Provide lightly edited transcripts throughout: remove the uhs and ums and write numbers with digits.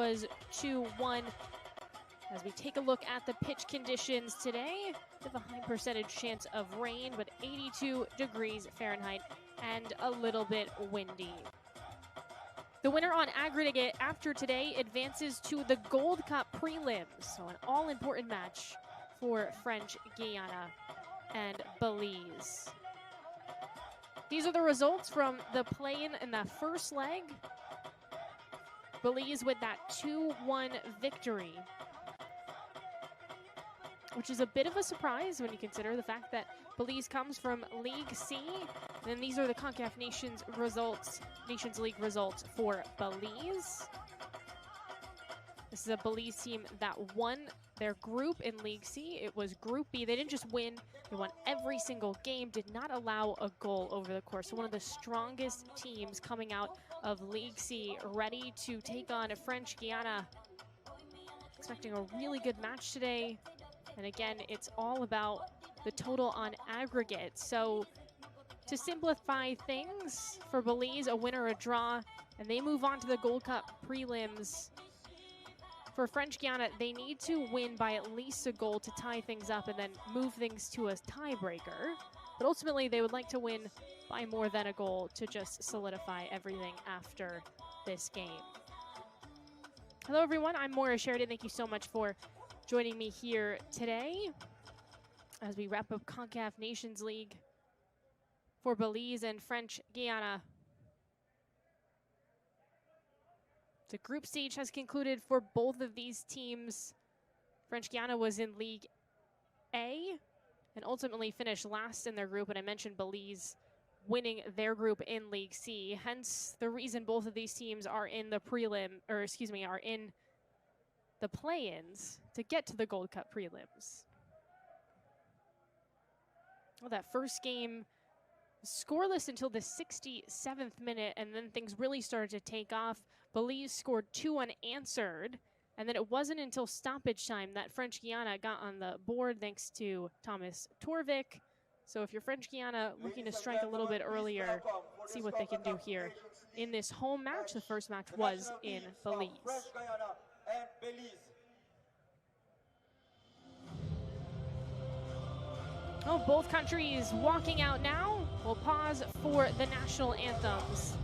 was 2-1. As we take a look at the pitch conditions today, with a high percentage chance of rain, but 82 degrees Fahrenheit and a little bit windy. The winner on aggregate after today advances to the Gold Cup prelims, so an all-important match for French Guiana and Belize. These are the results from the play-in in the first leg. Belize with that 2-1 victory, which is a bit of a surprise when you consider the fact that Belize comes from League C. And these are the Concacaf Nations League results for Belize. This is a Belize team that won their group in League C. It was Group B. They didn't just win, they won every single game, did not allow a goal over the course. So one of the strongest teams coming out of League C, ready to take on a French Guiana. Expecting a really good match today. And again, it's all about the total on aggregate. So to simplify things for Belize, a win or a draw, and they move on to the Gold Cup prelims. For French Guiana, they need to win by at least a goal to tie things up and then move things to a tiebreaker. But ultimately, they would like to win by more than a goal to just solidify everything after this game. Hello, everyone. I'm Maura Sheridan. Thank you so much for joining me here today as we wrap up Concacaf Nations League for Belize and French Guiana. The group stage has concluded for both of these teams. French Guiana was in League A and ultimately finished last in their group, and I mentioned Belize winning their group in League C. Hence the reason both of these teams are in the are in the play-ins to get to the Gold Cup prelims. Well, that first game scoreless until the 67th minute, and then things really started to take off. Belize scored 2 unanswered, and then it wasn't until stoppage time that French Guiana got on the board thanks to Thomas Torvik. So if you're French Guiana looking to strike a little bit earlier, see what they can do here in this home match. The first match was in Belize. Oh, both countries walking out now. We'll pause for the national anthems.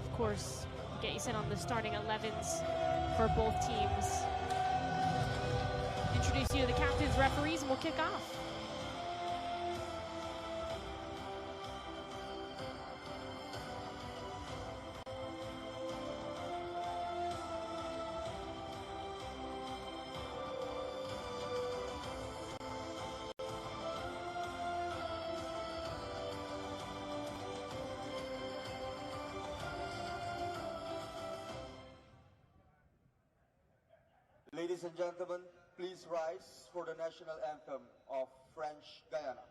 Of course, get you set on the starting 11s for both teams. Introduce you to the captains, referees, and we'll kick off. Ladies and gentlemen, please rise for the national anthem of French Guiana.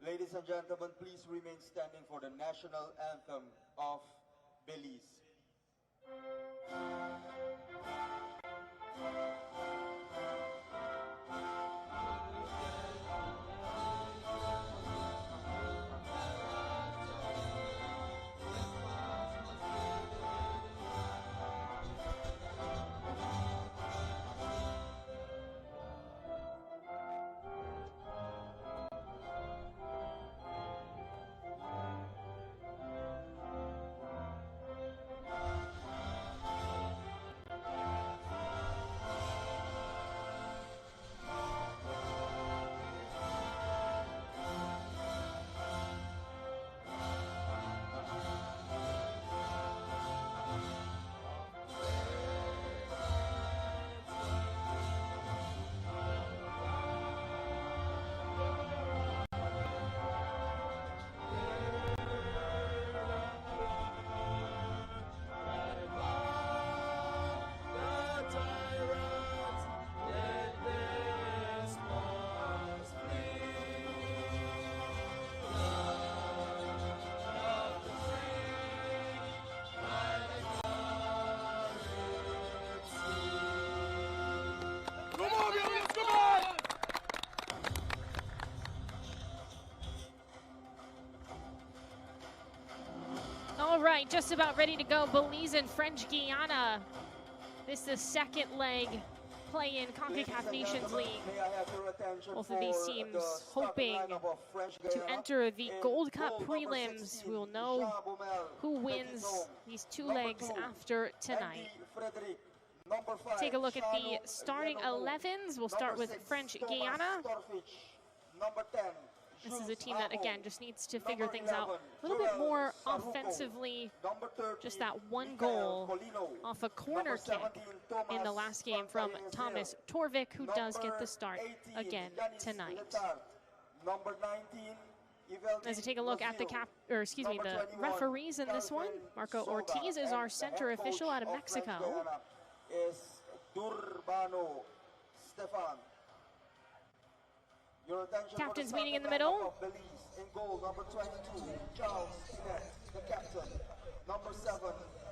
Ladies and gentlemen, please remain standing for the national anthem of Belize. right, just about ready to go. Belize and French Guiana. This is the second leg play in Concacaf Nations League. Both of these teams hoping to enter the Gold Cup prelims. We will know who wins these two legs after tonight. Take a look at the starting 11s. We'll start with French Guiana. This is a team that, again, just needs to figure things out a little bit more offensively. Just that one goal off a corner kick in the last game from Thomas Torvik, who does get the start again tonight. As we take a look at the the referees in this one, Marco Ortiz is our center official out of Mexico. Captains meeting in the middle. In goal, number 22, Charles Inet, the captain. Number 7,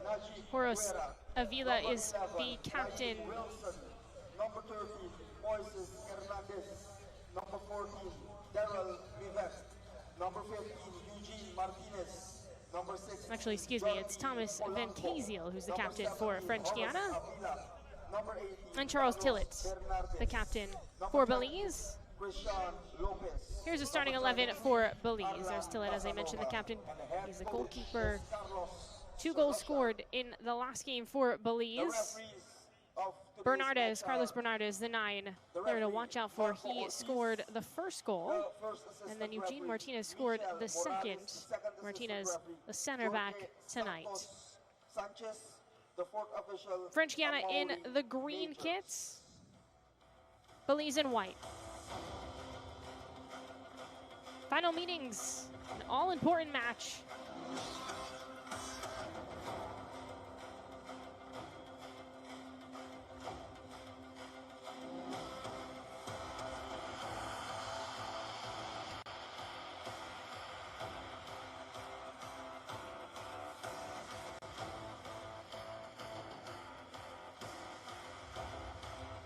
Najib Horace Guerra. Avila Number is 11, the captain. Wilson. Number 13, Moises Hernandez. Number 14, Daryl Mivet. Number 15, Eugene Martinez. Number 6. Actually, excuse me, it's Thomas Van Kaziel who's the captain for French Guiana. And Charles Tillett, the captain for Belize. Here's a starting 11 for Belize. There's Tillett, as I mentioned, the captain. He's the goalkeeper. 2 goals scored in the last game for Belize. Bernardes, Carlos Bernardes, the 9, there to watch out for. He scored the first goal, and then Eugene Martinez scored the second. Martinez, the center back tonight. French Guiana in the green kits, Belize in white. Final meetings, an all-important match.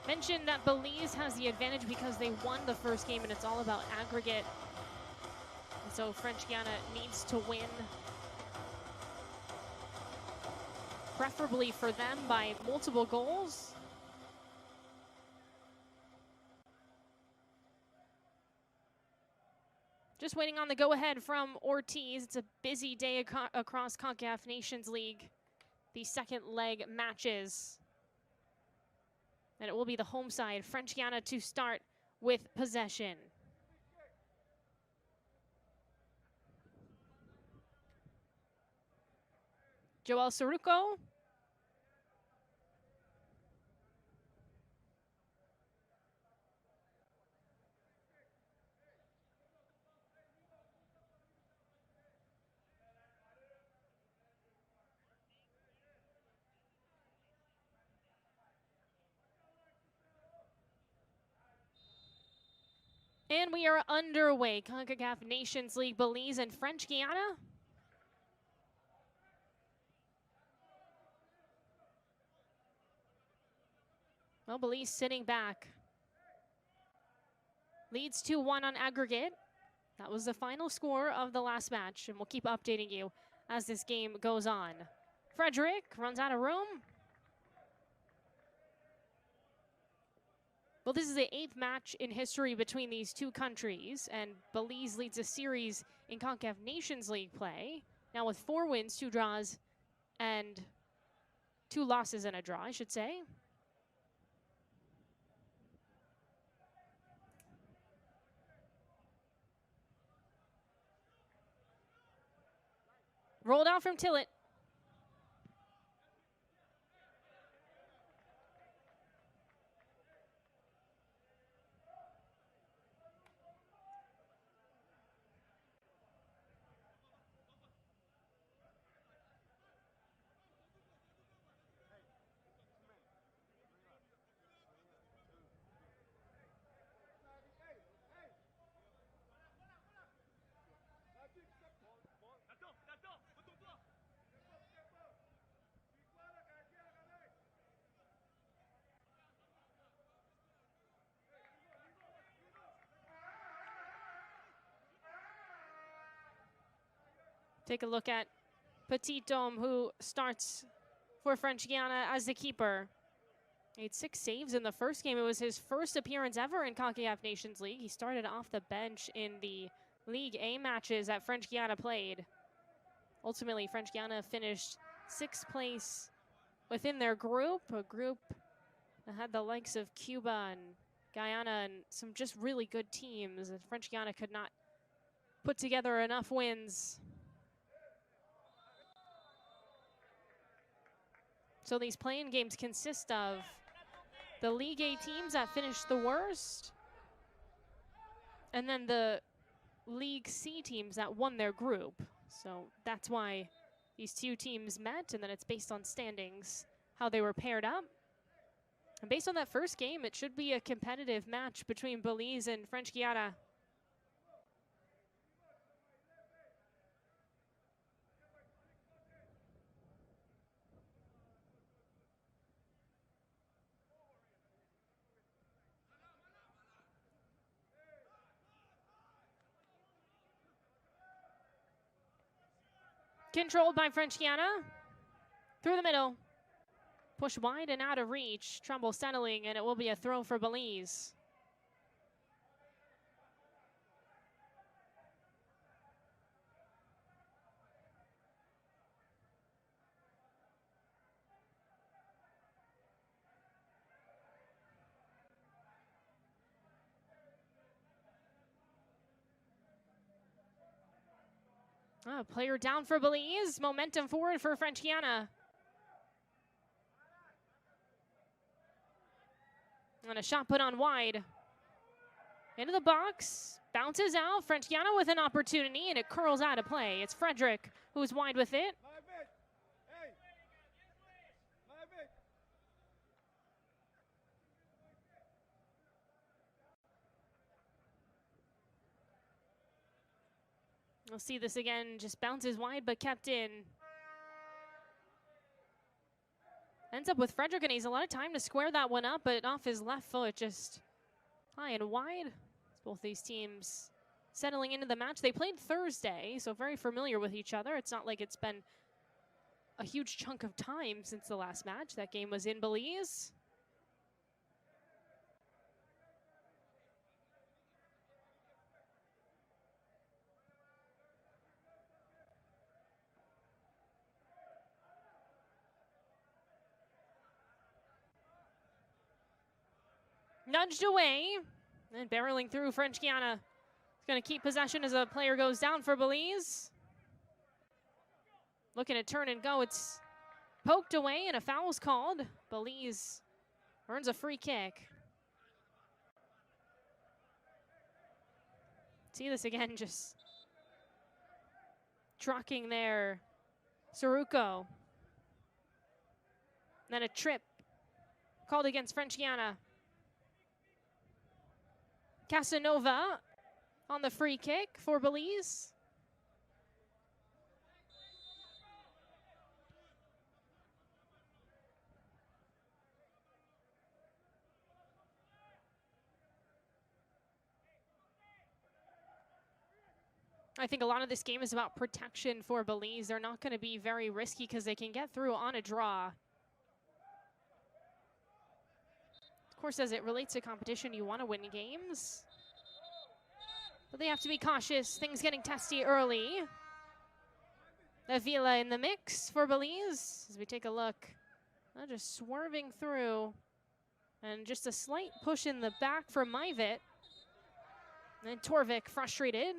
Mentioned that Belize has the advantage because they won the first game and it's all about aggregate. And so French Guiana needs to win, preferably for them by multiple goals. Just waiting on the go-ahead from Ortiz. It's a busy day across Concacaf Nations League. The second leg matches. And it will be the home side, French Guiana, to start with possession. Joel Soruco. And we are underway. Concacaf Nations League, Belize and French Guiana. Well, Belize sitting back. Leads 2-1 on aggregate. That was the final score of the last match, and we'll keep updating you as this game goes on. Frederick runs out of room. Well, this is the 8th match in history between these two countries, and Belize leads a series in Concacaf Nations League play. Now with 4 wins, 2 draws, and 2 losses and a draw, I should say. Rolled out from Tillett. Take a look at Petit Dome, who starts for French Guiana as the keeper. He had 6 saves in the first game. It was his first appearance ever in Concacaf Nations League. He started off the bench in the League A matches that French Guiana played. Ultimately, French Guiana finished 6th place within their group, a group that had the likes of Cuba and Guyana and some just really good teams. And French Guiana could not put together enough wins. So these play-in games consist of the League A teams that finished the worst, and then the League C teams that won their group. So that's why these 2 teams met, and then it's based on standings, how they were paired up. And based on that first game, it should be a competitive match between Belize and French Guiana. Controlled by French Guiana. Through the middle. Push wide and out of reach. Trumbull settling, and it will be a throw for Belize. Player down for Belize. Momentum forward for French Guiana. And a shot put on wide. Into the box. Bounces out. French Guiana with an opportunity, and it curls out of play. It's Frederick who's wide with it. We'll see this again, just bounces wide but kept in. Ends up with Frederick, and he's a lot of time to square that one up, but off his left foot, just high and wide. Both these teams settling into the match. They played Thursday, so very familiar with each other. It's not like it's been a huge chunk of time since the last match. That game was in Belize. Nudged away, and barreling through French Guiana. It's going to keep possession as a player goes down for Belize. Looking to turn and go. It's poked away, and a foul's called. Belize earns a free kick. See this again, just trucking there. Saruko. Then a trip called against French Guiana. Casanova on the free kick for Belize. I think a lot of this game is about protection for Belize. They're not going to be very risky because they can get through on a draw. Of course, as it relates to competition, you want to win games. But they have to be cautious. Things getting testy early. Avila in the mix for Belize. As we take a look. Just swerving through. And just a slight push in the back for Mivit. And Torvik frustrated.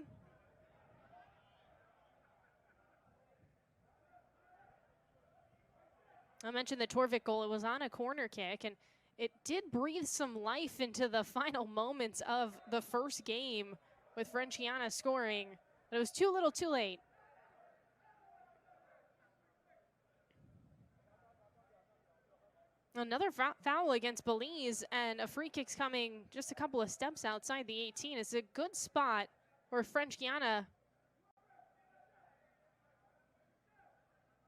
I mentioned the Torvik goal. It was on a corner kick, and it did breathe some life into the final moments of the first game with French Guiana scoring, but it was too little too late. Another foul against Belize, and a free kick's coming just a couple of steps outside the 18. It's a good spot for French Guiana.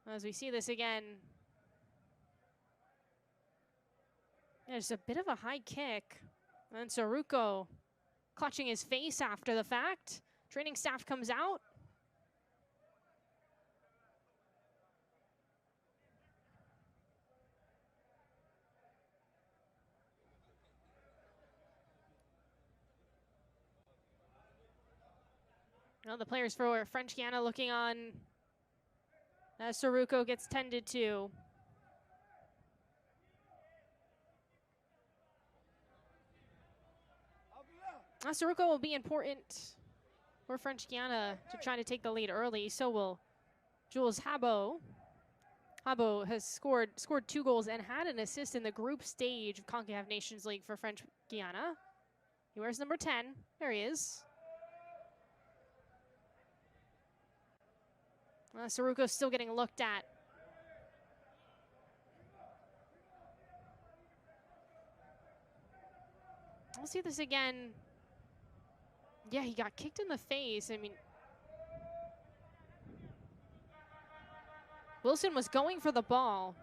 As we see this again. There's a bit of a high kick. And Saruko clutching his face after the fact. Training staff comes out. Well, the players for French Guiana looking on as Saruko gets tended to. Saruko will be important for French Guiana to try to take the lead early. So will Jules Habo. Habo has scored 2 goals and had an assist in the group stage of Concacaf Nations League for French Guiana. He wears number 10. There he is. Saruko's still getting looked at. We'll see this again. Yeah, he got kicked in the face. I mean, Wilson was going for the ball.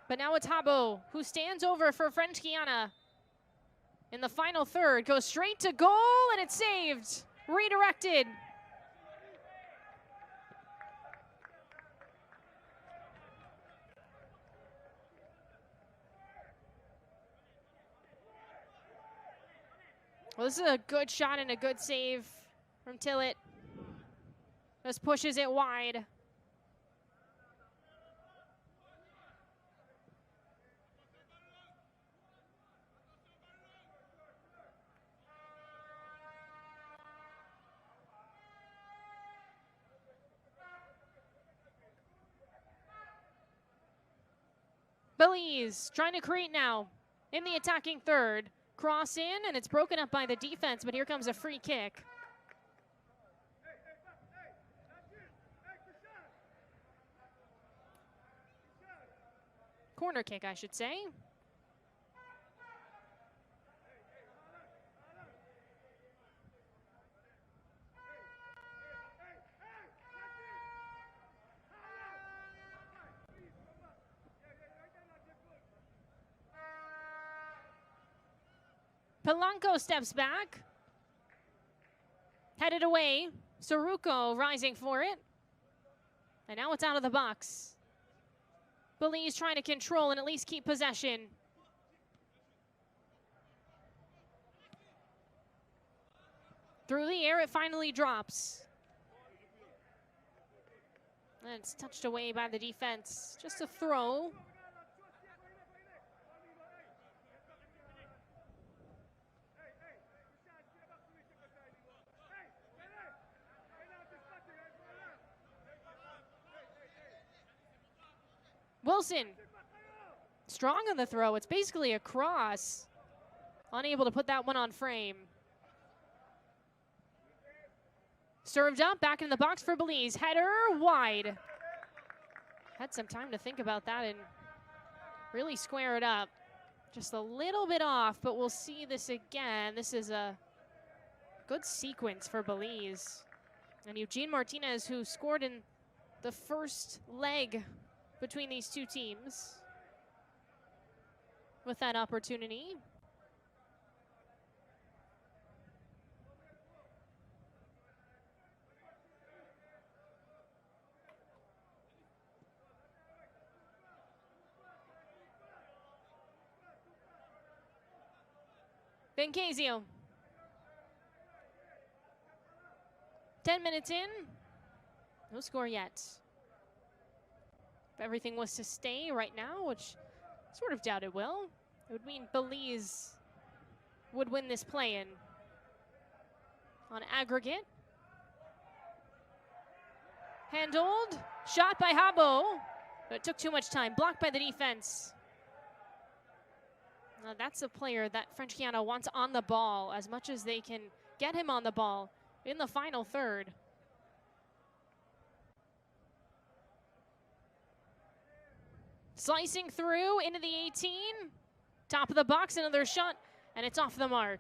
But now it's Habo, who stands over for French Guiana. In the final third, goes straight to goal, and it's saved. Redirected. Well, this is a good shot and a good save from Tillett. Just pushes it wide. Belize trying to create now in the attacking third. Cross in, and it's broken up by the defense, but here comes a free kick. Corner kick, I should say. Polanco steps back. Headed away. Saruko rising for it. And now it's out of the box. Belize trying to control and at least keep possession. Through the air, it finally drops. And it's touched away by the defense. Just a throw. Wilson, strong on the throw. It's basically a cross. Unable to put that one on frame. Served up, back in the box for Belize. Header wide. Had some time to think about that and really square it up. Just a little bit off, but we'll see this again. This is a good sequence for Belize. And Eugene Martinez, who scored in the first leg between these two teams with that opportunity. Bencasio. 10 minutes in, no score yet. If everything was to stay right now, which sort of doubt it will, it would mean Belize would win this play-in on aggregate. Handled, shot by Habo, but it took too much time, blocked by the defense. Now that's a player that French Guiana wants on the ball as much as they can get him on the ball in the final third. Slicing through into the 18. Top of the box, another shot, and it's off the mark.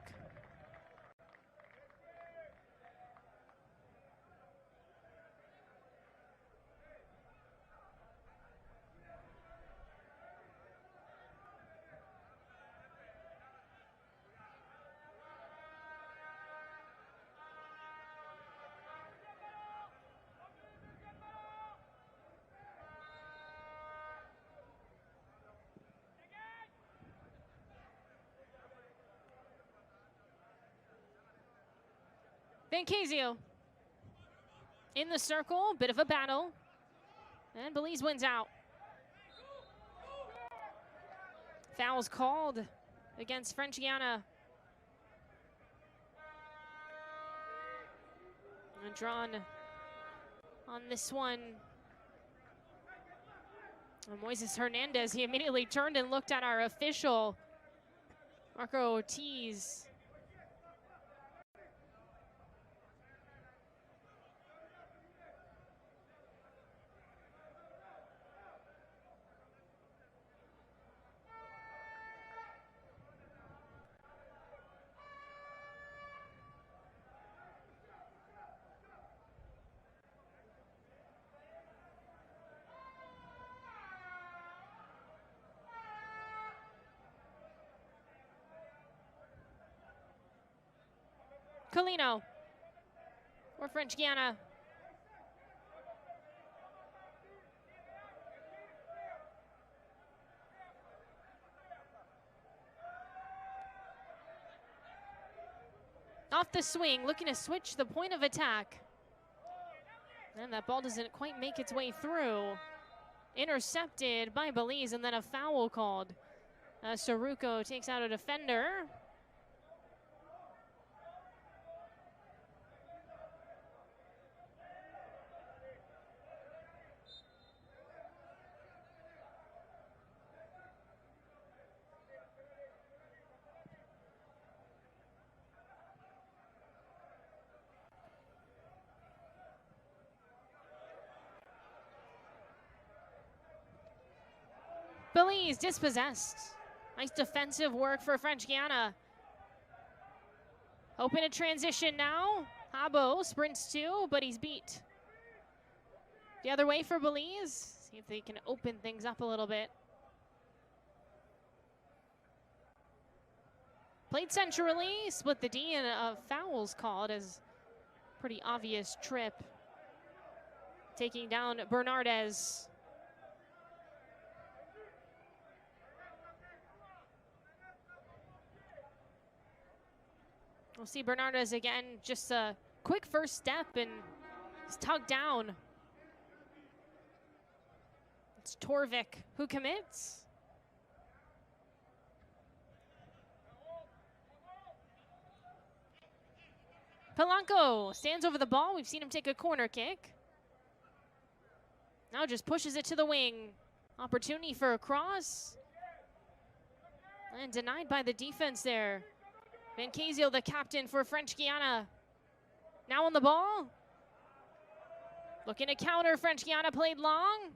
Vancasio in the circle, bit of a battle, and Belize wins out. Fouls called against French Guiana. And drawn on this one. And Moises Hernandez, he immediately turned and looked at our official, Marco Ortiz. Colino for French Guiana. Off the swing, looking to switch the point of attack. And that ball doesn't quite make its way through. Intercepted by Belize, and then a foul called. Saruco takes out a defender. Belize dispossessed. Nice defensive work for French Guiana. Open a transition now. Habo sprints too, but he's beat. The other way for Belize. See if they can open things up a little bit. Played centrally, split the D, and a foul's called as pretty obvious trip. Taking down Bernardez. We'll see Bernardez again, just a quick first step, and he's tugged down. It's Torvik who commits. Polanco stands over the ball. We've seen him take a corner kick. Now just pushes it to the wing. Opportunity for a cross. And denied by the defense there. Vancasio, the captain for French Guiana. Now on the ball. Looking to counter. French Guiana played long.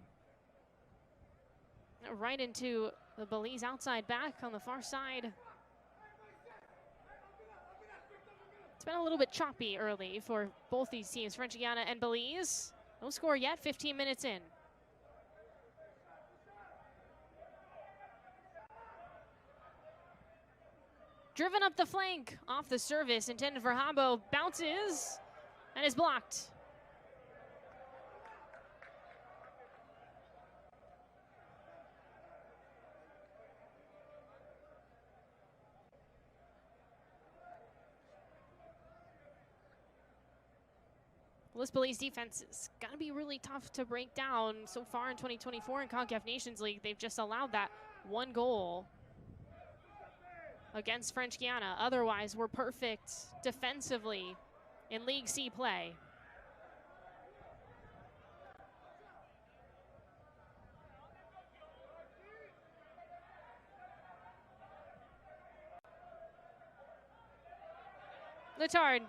Right into the Belize outside back on the far side. It's been a little bit choppy early for both these teams, French Guiana and Belize. No score yet, 15 minutes in. Driven up the flank, off the service, intended for Habo, bounces, and is blocked. Well, this Belize defense is going to be really tough to break down. So far in 2024 in Concacaf Nations League, they've just allowed that one goal against French Guiana. Otherwise, we're perfect defensively in League C play. Letard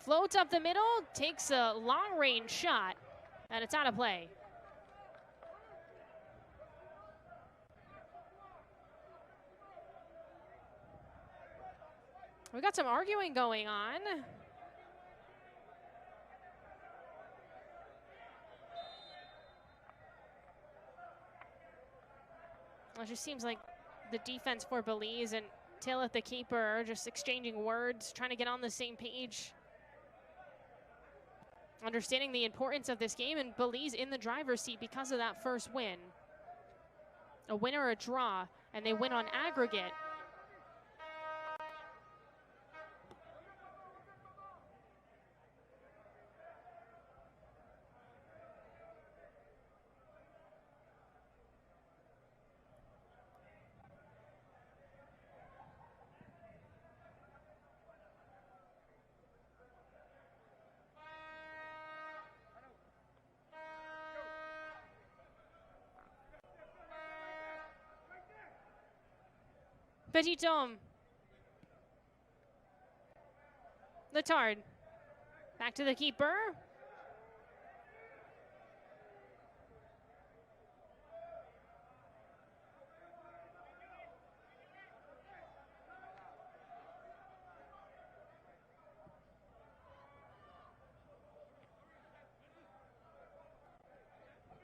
floats up the middle, takes a long-range shot, and it's out of play. We got some arguing going on. Well, it just seems like the defense for Belize and Taylor, the keeper, are just exchanging words, trying to get on the same page. Understanding the importance of this game, and Belize in the driver's seat because of that first win. A win or a draw, and they win on aggregate. Petit Tom. Letard. Back to the keeper.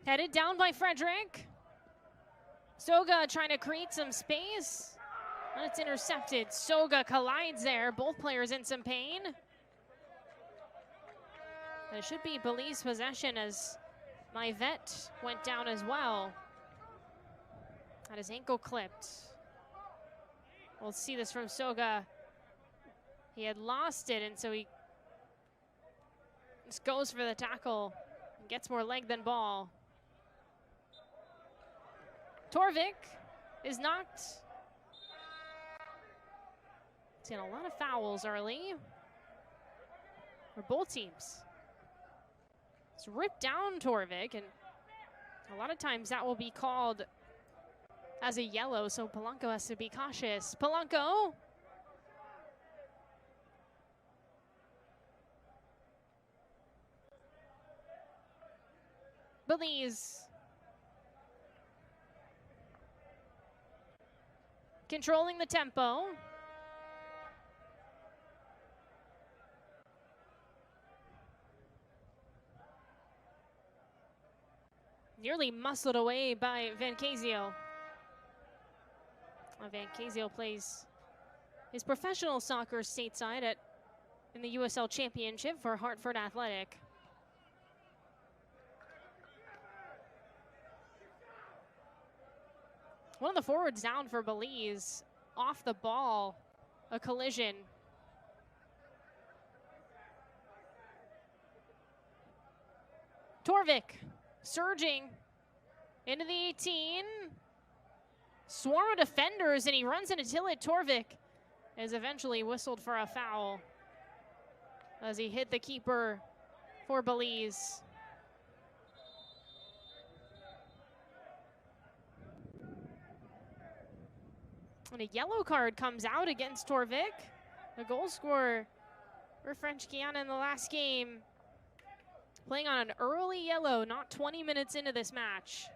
Headed down by Frederick. Soga trying to create some space. And it's intercepted. Soga collides there. Both players in some pain. It should be Belize possession as my vet went down as well. Had his ankle clipped. We'll see this from Soga. He had lost it, and so he just goes for the tackle. Gets more leg than ball. Torvik is knocked. Seen a lot of fouls early for both teams. It's ripped down Torvik, and a lot of times that will be called as a yellow, so Polanco has to be cautious. Polanco. Belize. Controlling the tempo. Nearly muscled away by Van Casio. Van Casio plays his professional soccer stateside in the USL Championship for Hartford Athletic. One of the forwards down for Belize. Off the ball, a collision. Torvik surging into the 18. Swarm of defenders, and he runs into Tillit. Torvik is eventually whistled for a foul as he hit the keeper for Belize. And a yellow card comes out against Torvik, the goal scorer for French Guiana in the last game. Playing on an early yellow, not 20 minutes into this match.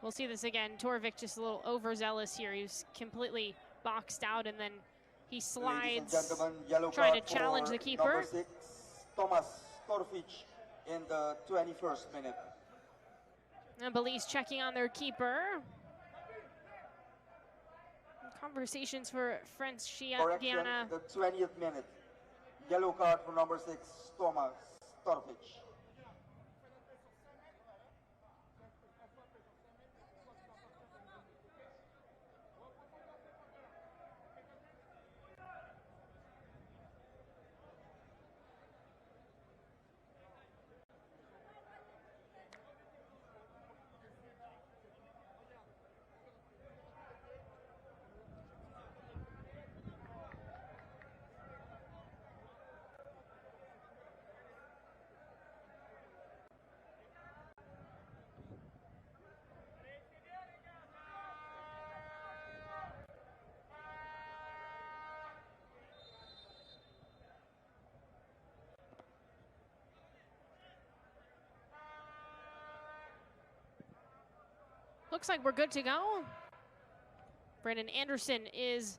We'll see this again. Torvik just a little overzealous here. He was completely boxed out, and then he slides, trying to challenge the keeper. Number 6, Thomas Torfic in the 21st minute. And Belize checking on their keeper. Conversations for French Guiana. The 20th minute. Yellow card for number 6, Thomas Torfic. Looks like we're good to go. Brandon Anderson is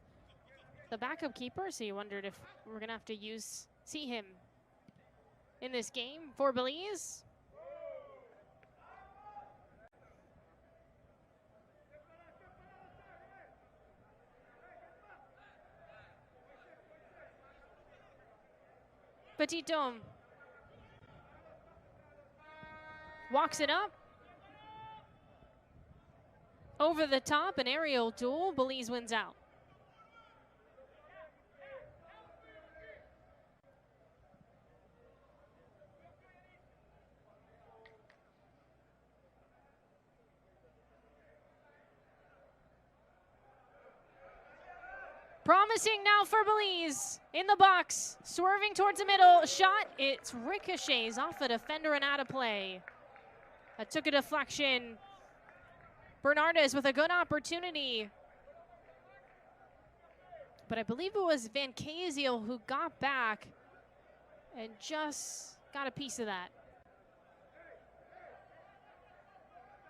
the backup keeper, so you wondered if we're gonna have to see him in this game for Belize. Petit Dome walks it up. Over the top, an aerial duel. Belize wins out. Promising now for Belize. In the box, swerving towards the middle. Shot, it's ricochets off a defender and out of play. That took a deflection. Bernardes with a good opportunity. But I believe it was Van Kaziel who got back and just got a piece of that.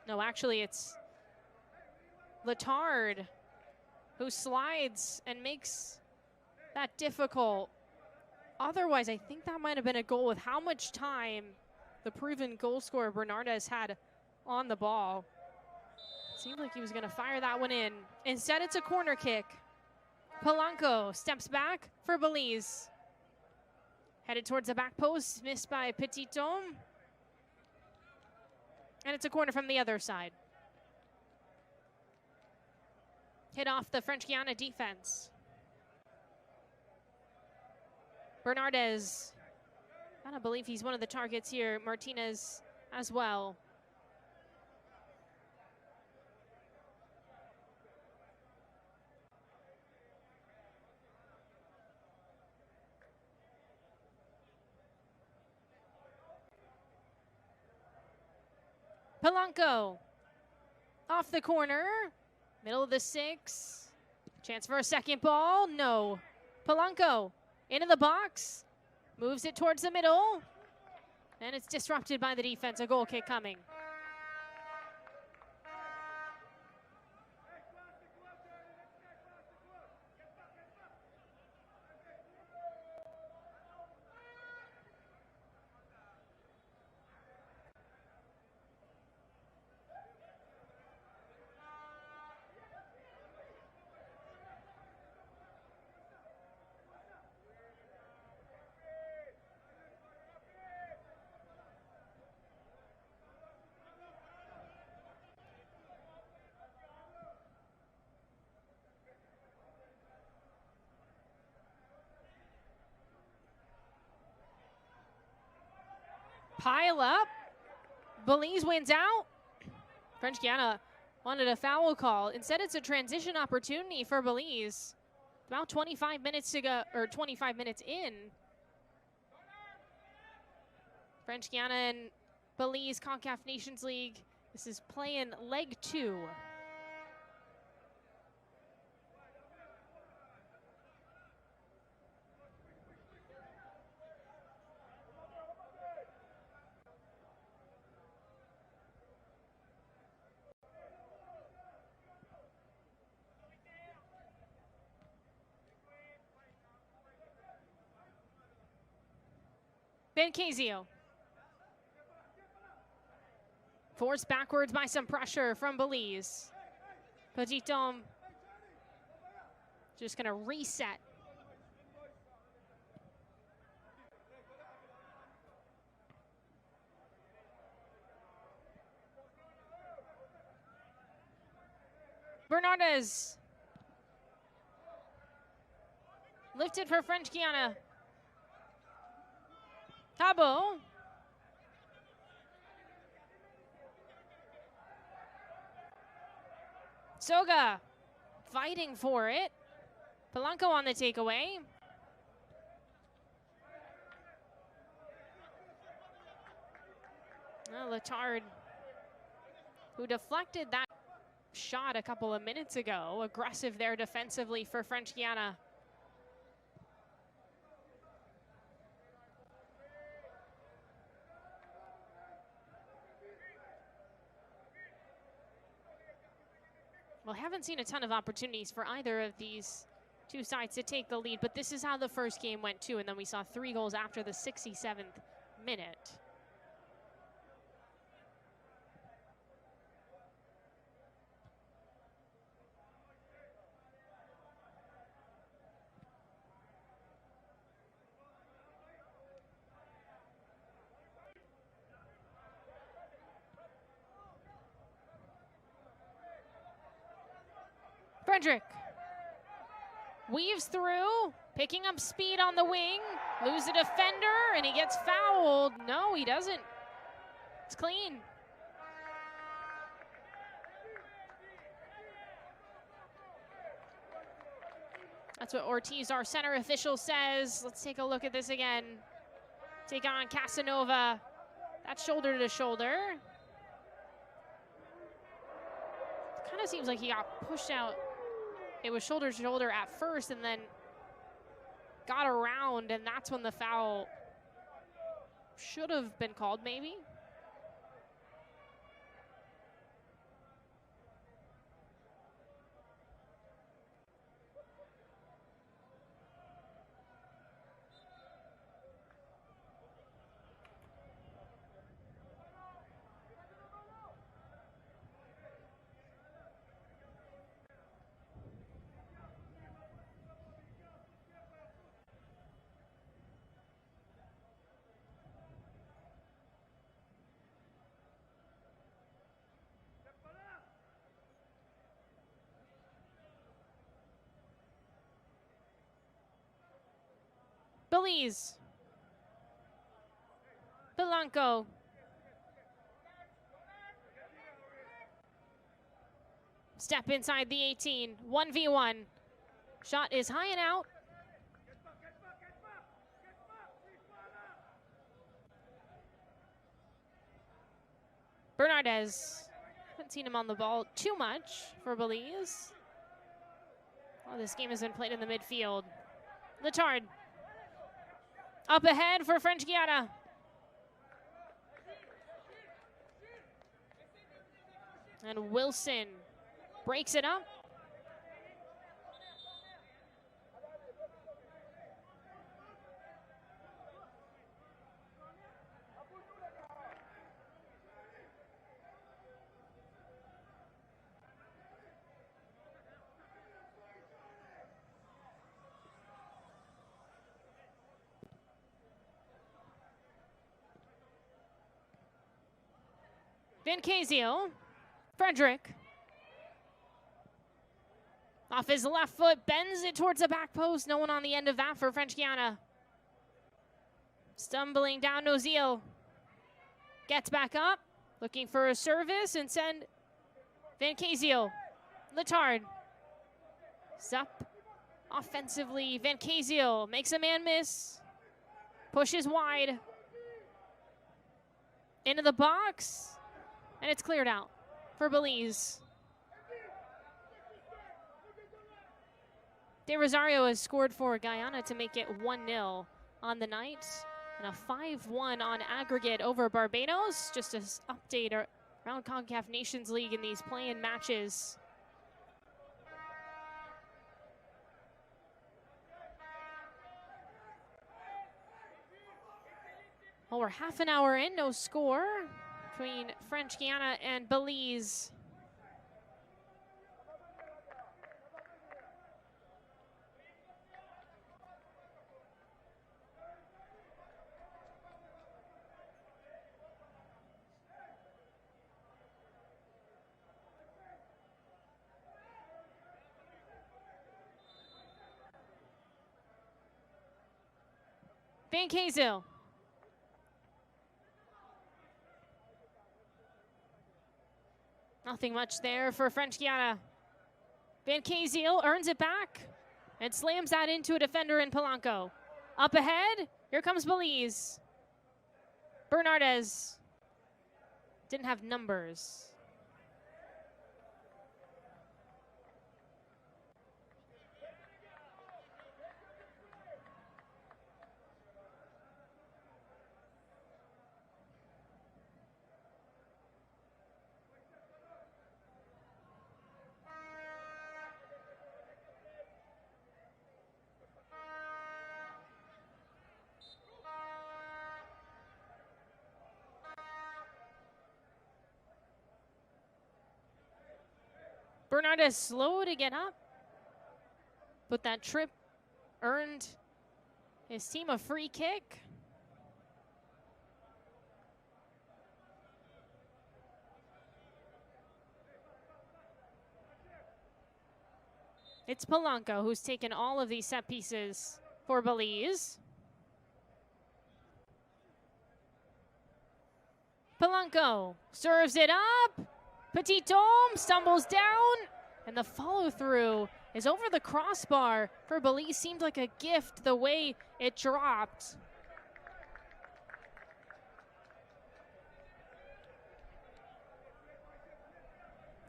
No, actually it's Letard who slides and makes that difficult. Otherwise, I think that might have been a goal with how much time the proven goal scorer Bernardes had on the ball. Seemed like he was gonna fire that one in. Instead, it's a corner kick. Polanco steps back for Belize. Headed towards the back post, missed by Petiton. And it's a corner from the other side. Hit off the French Guiana defense. Bernardes, I don't believe he's one of the targets here. Martinez as well. Polanco off the corner, middle of the 6. Chance for a second ball, no. Polanco into the box, moves it towards the middle, and it's disrupted by the defense. A goal kick coming. Pile up. Belize wins out. French Guiana wanted a foul call. Instead, it's a transition opportunity for Belize. About 25 minutes to go, or 25 minutes in. French Guiana and Belize Concacaf Nations League. This is playing leg 2. Bencasio. Forced backwards by some pressure from Belize. Petiton just gonna reset. Bernardes. Lifted for French Guiana. Tabo. Soga fighting for it. Polanco on the takeaway. Letard, who deflected that shot a couple of minutes ago. Aggressive there defensively for French Guiana. Well, haven't seen a ton of opportunities for either of these two sides to take the lead, but this is how the first game went too, and then we saw 3 goals after the 67th minute. Frederick weaves through, picking up speed on the wing, lose a defender, and he gets fouled. No, he doesn't. It's clean. That's what Ortiz, our center official, says. Let's take a look at this again. Take on Casanova. That's shoulder to shoulder. Kind of seems like he got pushed out. It was shoulder to shoulder at first and then got around, and that's when the foul should have been called, maybe. Belize. Polanco. Step inside the 18. 1v1. Shot is high and out. Bernardez. Haven't seen him on the ball too much for Belize. Oh, this game has been played in the midfield. Letard. Up ahead for French Guiana. And Wilson breaks it up. Vincasio, Frederick. Off his left foot, bends it towards the back post. No one on the end of that for French Guiana. Stumbling down Nozil. Gets back up, looking for a service and send Vincasio. Letard. Up offensively. Vincasio makes a man miss. Pushes wide. Into the box. And it's cleared out for Belize. De Rosario has scored for Guyana to make it 1-0 on the night. And a 5-1 on aggregate over Barbados. Just an update around Concacaf Nations League in these play-in matches. Well, we're half an hour in, no score between French Guiana and Belize. Vincasio. Nothing much there for French Guiana. Vincasio earns it back and slams that into a defender in Polanco. Up ahead, here comes Belize. Bernardez didn't have numbers. Bernardez slow to get up, but that trip earned his team a free kick. It's Polanco who's taken all of these set pieces for Belize. Polanco serves it up. Petit Dome stumbles down, and the follow-through is over the crossbar for Belize. Seemed like a gift the way it dropped.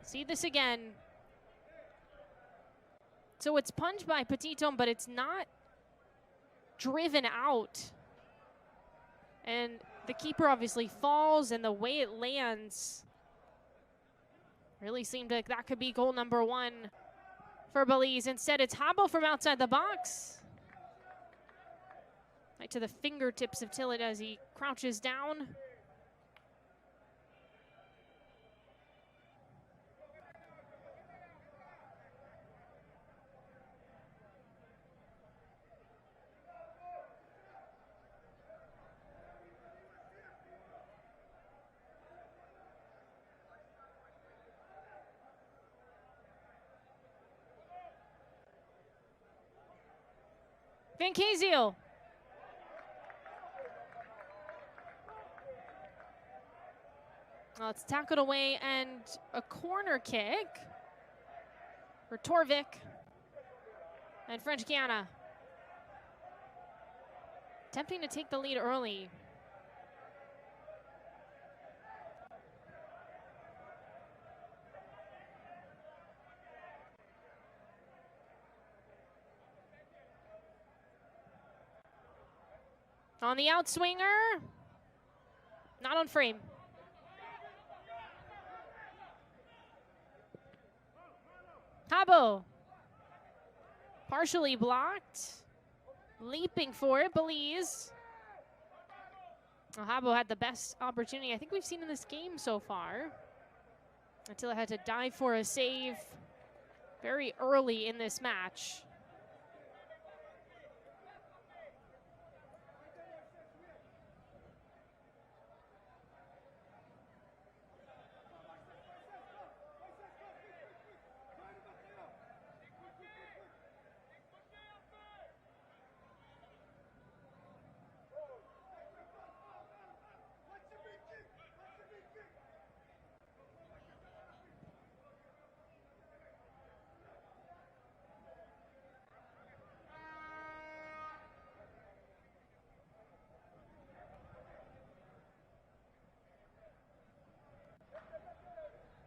See this again. So it's punched by Petiton, but it's not driven out. And the keeper obviously falls, and the way it lands really seemed like that could be goal number 1 for Belize. Instead, it's Habo from outside the box. Right to the fingertips of Tillett as he crouches down. Van Kaziel. Well, it's tackled away, and a corner kick for Torvik and French Guiana. Attempting to take the lead early. On the outswinger, not on frame. Habo, partially blocked, leaping for it, Belize. Well, Habo had the best opportunity I think we've seen in this game so far, until it had to dive for a save very early in this match.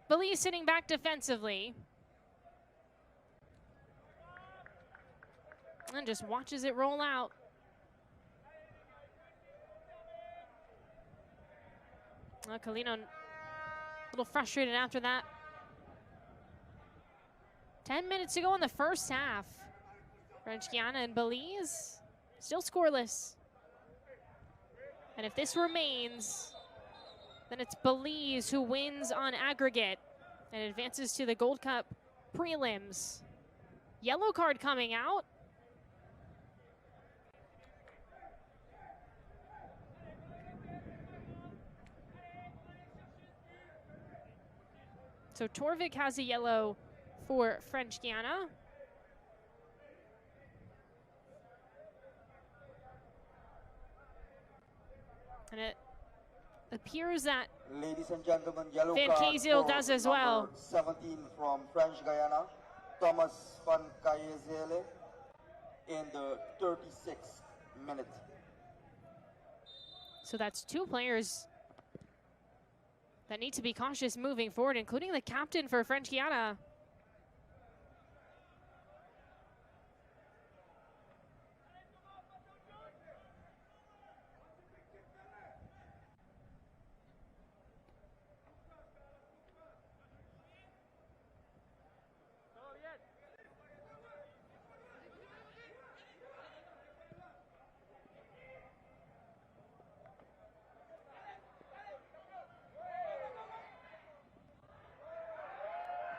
Belize sitting back defensively. And just watches it roll out. Kalino a little frustrated after that. 10 minutes to go in the first half. French Guiana and Belize still scoreless. And if this remains, then it's Belize who wins on aggregate and advances to the Gold Cup prelims. Yellow card coming out. So Torvik has a yellow for French Guiana. And it appears that ladies and gentlemen, yellow Van card Kaziel for does as well. number 17 from French Guiana, Thomas Van Kaziel, in the 36th minute. So that's 2 players that need to be cautious moving forward, including the captain for French Guiana.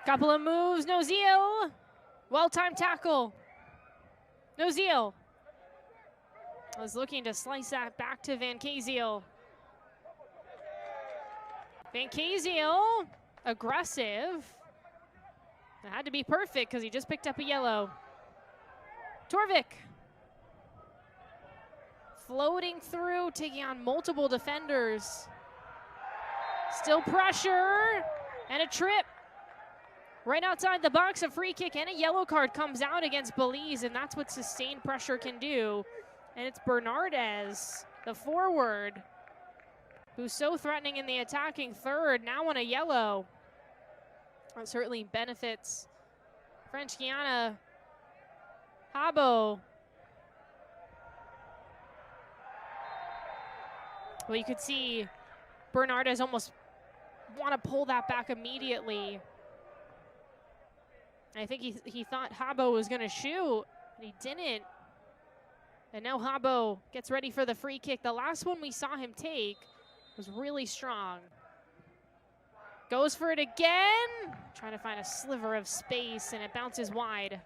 Couple of moves, Noziel. Well-timed tackle. Noziel was looking to slice that back to Van Kaziel. Van Kaziel, aggressive. That had to be perfect because he just picked up a yellow. Torvik floating through, taking on multiple defenders. Still pressure and a trip. Right outside the box, a free kick and a yellow card comes out against Belize, and that's what sustained pressure can do. And it's Bernardez, the forward, who's so threatening in the attacking third, now on a yellow. That certainly benefits French Guiana. Habo. Well, you could see Bernardez almost want to pull that back immediately. I think he thought Habo was going to shoot, and he didn't. And now Habo gets ready for the free kick. The last one we saw him take was really strong. Goes for it again. Trying to find a sliver of space, and it bounces wide.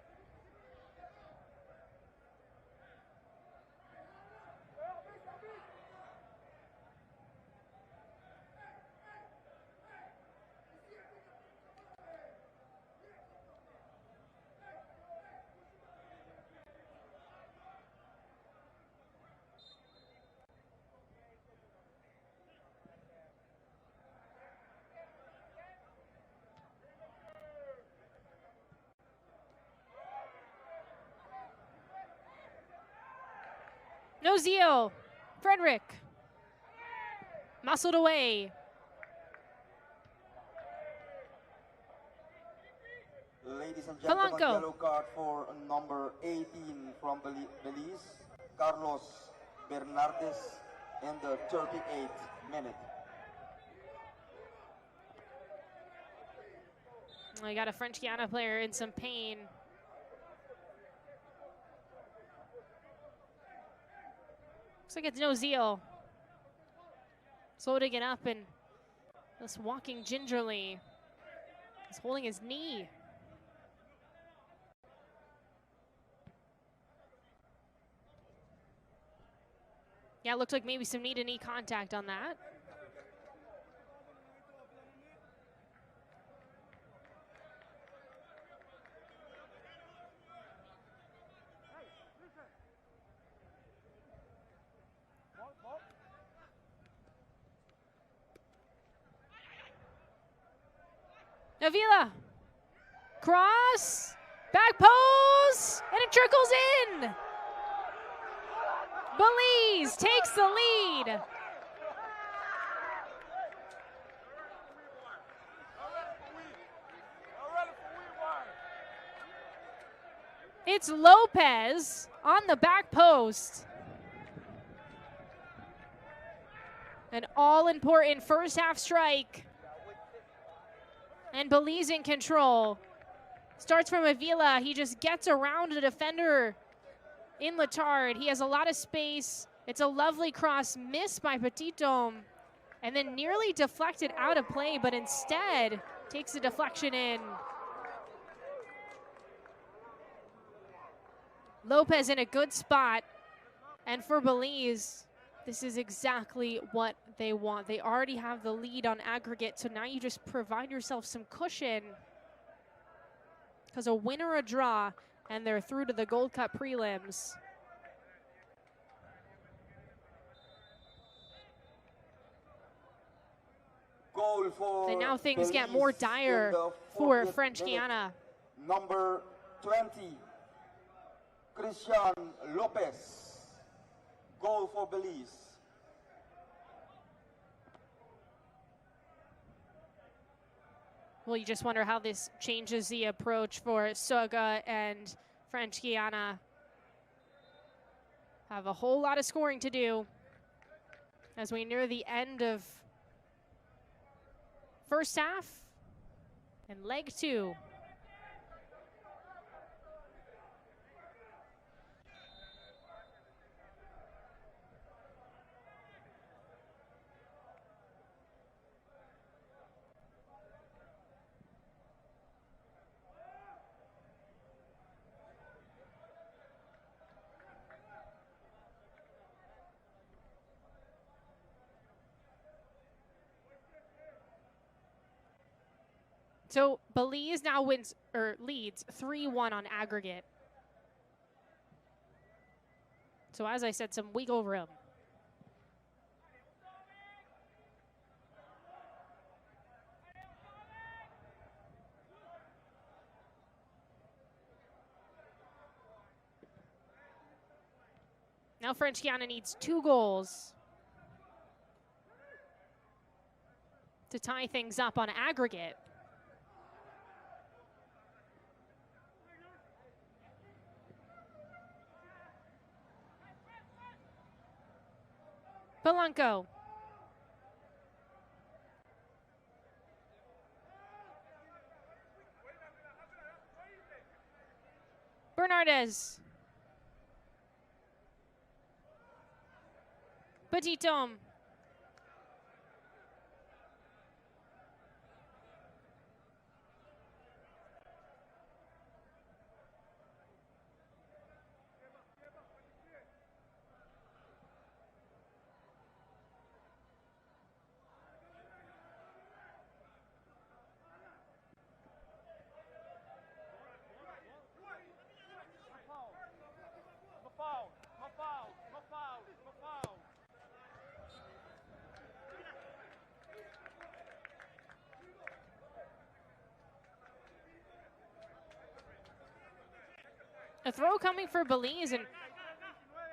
No zeal. Frederick. Muscled away. Ladies and gentlemen, Polanco. yellow card for number 18 from Belize, Carlos Bernardez, in the 38th minute. We got a French Guiana player in some pain. Looks like it's no zeal. Loading it up and just walking gingerly. He's holding his knee. Yeah, it looked like maybe some knee-to-knee contact on that. Avila, cross, back post, and it trickles in. Belize takes the lead. It's Lopez on the back post. An all-important first half strike. And Belize in control. Starts from Avila. He just gets around a defender in Letard. He has a lot of space. It's a lovely cross, missed by Petithomme, and then nearly deflected out of play, but instead takes the deflection in. Lopez in a good spot. And for Belize, this is exactly what they want. They already have the lead on aggregate, so now you just provide yourself some cushion. Because a win or a draw, and they're through to the Gold Cup prelims. Goal for And now things Belize get more in dire the for 40th French minute. Guiana. Number 20, Christian Lopez. Goal for Belize. Well, you just wonder how this changes the approach for Soga and French Guiana. Have a whole lot of scoring to do as we near the end of first half and leg two. So Belize now leads 3-1 on aggregate. So as I said, some wiggle room. Now French Guiana needs 2 goals to tie things up on aggregate. Polanco. Bernardes. Petit Homme. A throw coming for Belize, and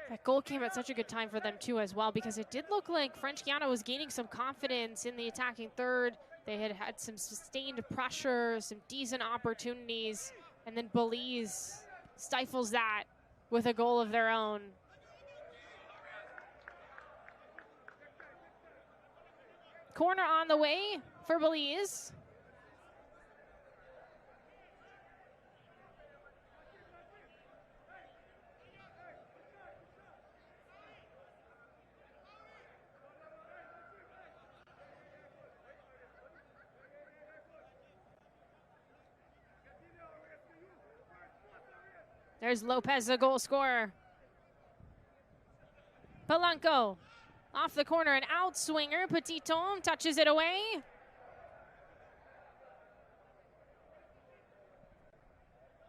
that goal came at such a good time for them too as well, because it did look like French Guiana was gaining some confidence in the attacking third. They had had some sustained pressure, some decent opportunities, and then Belize stifles that with a goal of their own. Corner on the way for Belize. There's Lopez, the goal scorer. Polanco off the corner, an outswinger. Petit Homme touches it away.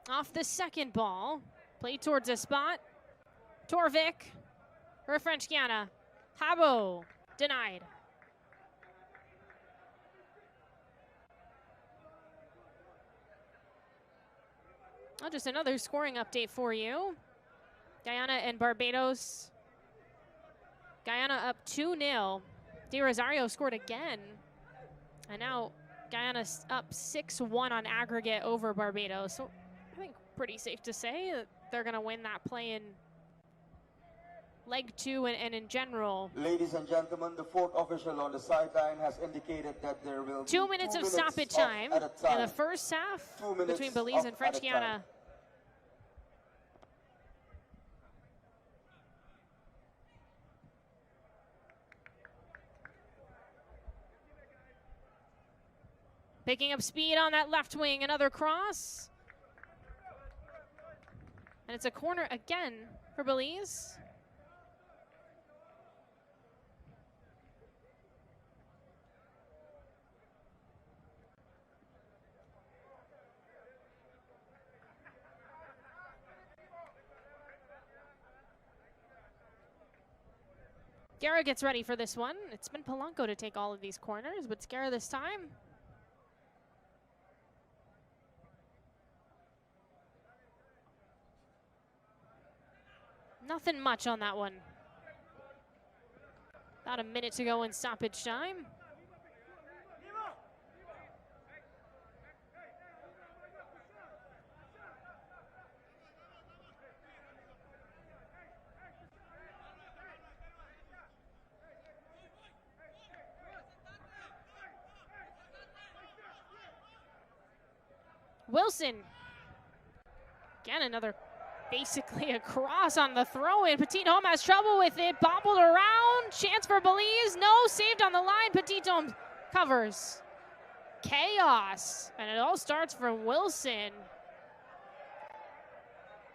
Off the second ball, played towards a spot. Torvik for French Guiana. Habo denied. Oh, just another scoring update for you. Guyana and Barbados. Guyana up 2-0. De Rosario scored again. And now Guyana's up 6-1 on aggregate over Barbados. So I think pretty safe to say that they're going to win that play in leg 2 and in general. Ladies and gentlemen, the 4th official on the sideline has indicated that there will be 2 minutes of stoppage time in the first half between Belize and French Guiana. Picking up speed on that left wing, another cross. And it's a corner again for Belize. Guerra gets ready for this one. It's been Polanco to take all of these corners, but it's Guerra this time. Nothing much on that one. About a minute to go in stoppage time. Wilson. Again, another basically a cross on the throw-in. Petit Homme has trouble with it. Bobbled around. Chance for Belize. No, saved on the line. Petit Homme covers. Chaos. And it all starts from Wilson.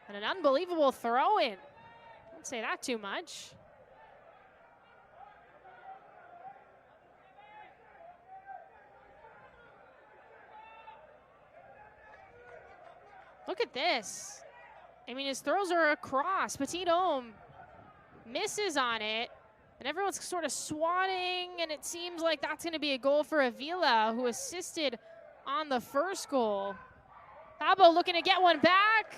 And an unbelievable throw-in. Don't say that too much. Look at this. I mean, his throws are across. Petit Homme misses on it, and everyone's sort of swatting, and it seems like that's going to be a goal for Avila, who assisted on the first goal. Habo looking to get one back.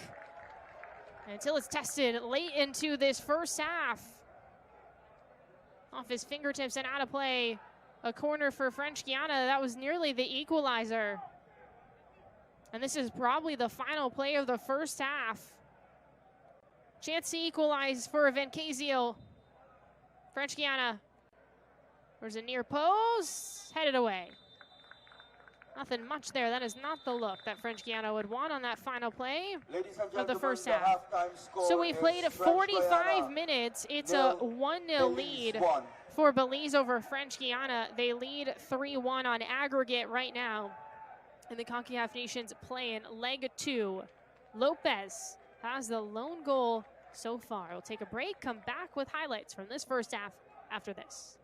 until it's tested late into this first half. Off his fingertips and out of play. A corner for French Guiana. That was nearly the equalizer. And this is probably the final play of the first half. Chance to equalize for Vancasio. French Guiana. There's a near post. Headed away. Nothing much there. That is not the look that French Guiana would want on that final play of the first half. So we played 45 minutes. It's a 1-0 lead for Belize over French Guiana. They lead 3-1 on aggregate right now in the Concacaf Nations play in leg 2. Lopez has the lone goal so far. We'll take a break, come back with highlights from this first half after this.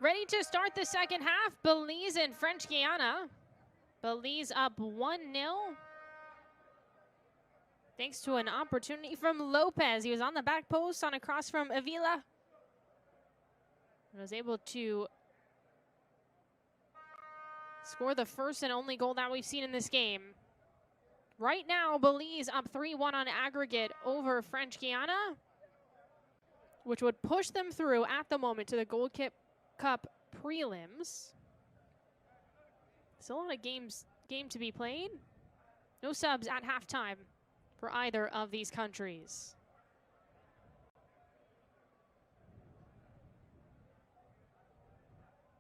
Ready to start the second half, Belize and French Guiana. Belize up 1-0. Thanks to an opportunity from Lopez. He was on the back post on a cross from Avila. And was able to score the first and only goal that we've seen in this game. Right now, Belize up 3-1 on aggregate over French Guiana, which would push them through at the moment to the Gold Cup prelims. Still a lot of game to be played. No subs at halftime for either of these countries.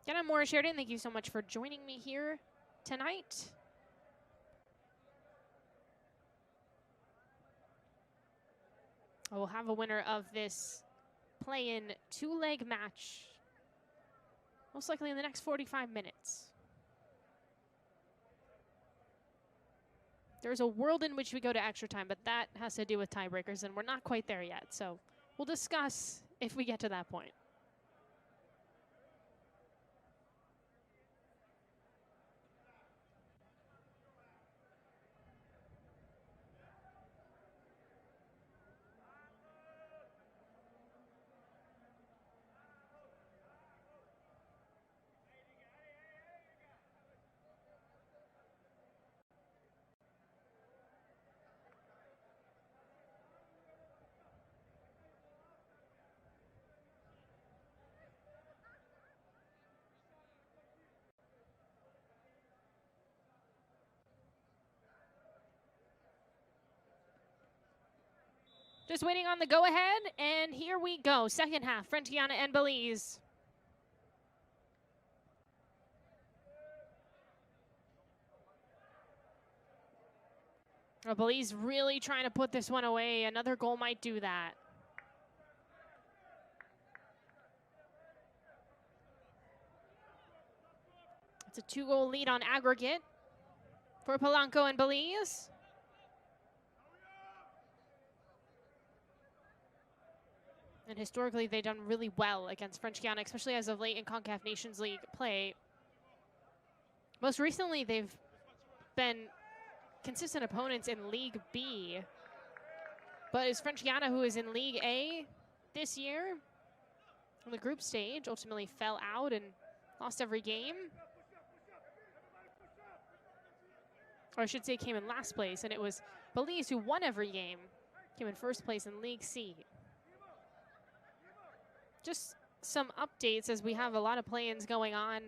Again, I'm Maura Sheridan. Thank you so much for joining me here tonight. We'll have a winner of this play-in two-leg match, most likely in the next 45 minutes. There's a world in which we go to extra time, but that has to do with tiebreakers, and we're not quite there yet. So we'll discuss if we get to that point. Just waiting on the go-ahead, and here we go. Second half, French Guiana and Belize. Belize really trying to put this one away. Another goal might do that. It's a 2-goal lead on aggregate for Polanco and Belize. And historically, they've done really well against French Guiana, especially as of late in Concacaf Nations League play. Most recently, they've been consistent opponents in League B. But it's French Guiana who is in League A this year. On the group stage, ultimately fell out and lost every game. Or I should say came in last place, and it was Belize who won every game. Came in first place in League C. Just some updates as we have a lot of play-ins going on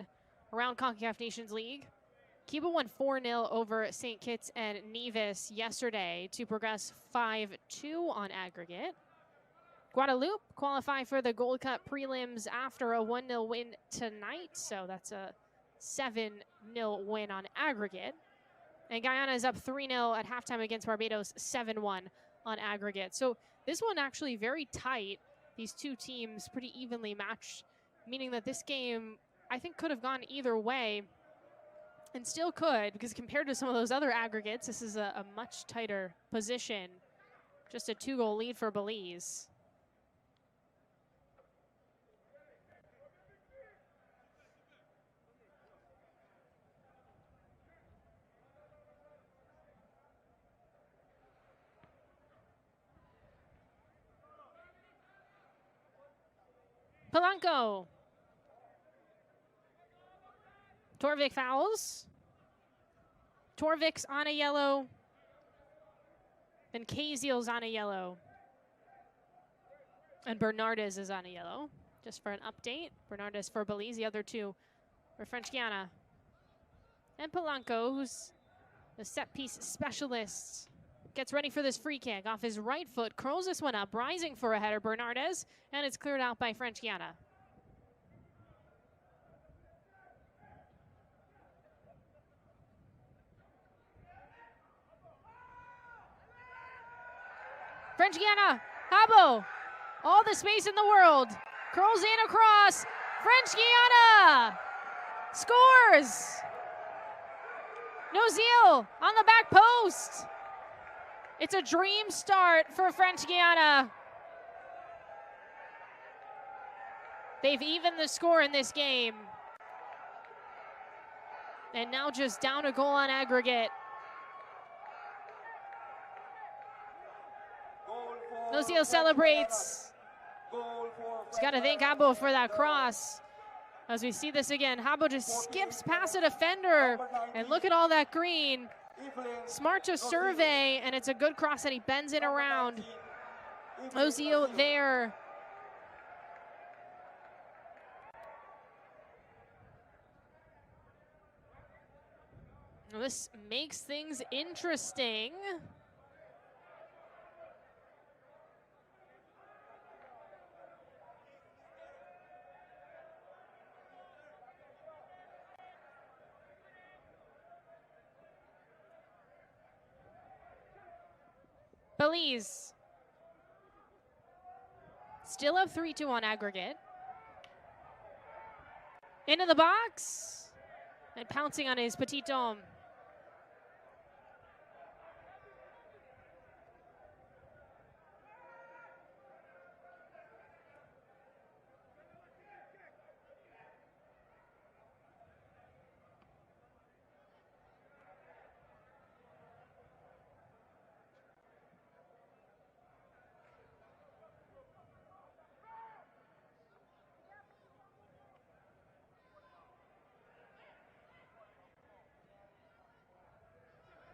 around Concacaf Nations League. Cuba won 4-0 over St. Kitts and Nevis yesterday to progress 5-2 on aggregate. Guadeloupe qualify for the Gold Cup prelims after a 1-0 win tonight, so that's a 7-0 win on aggregate. And Guyana is up 3-0 at halftime against Barbados, 7-1 on aggregate. So this one actually very tight. These two teams pretty evenly matched, meaning that this game, I think, could have gone either way, and still could, because compared to some of those other aggregates, this is a much tighter position. Just a 2-goal lead for Belize. Polanco. Torvik fouls. Torvik's on a yellow. Then Kaziel's on a yellow. And Bernardes is on a yellow. Just for an update. Bernardes for Belize. The other two for French Guiana. And Polanco, who's the set-piece specialist, gets ready for this free kick. Off his right foot, curls this one up, rising for a header, Bernardes, and it's cleared out by French Guiana. French Guiana, Habo, all the space in the world, curls in across, French Guiana scores! Nozil on the back post. It's a dream start for French Guiana. They've evened the score in this game. And now just down a goal on aggregate. Lucio celebrates. He's got to thank Habo for that cross. As we see this again, Habo just skips past a defender. And look at all that green. Smart to survey, and it's a good cross that he bends in around. Ozio there. This makes things interesting. Belize still up 3-2 on aggregate. Into the box and pouncing on his petit homme.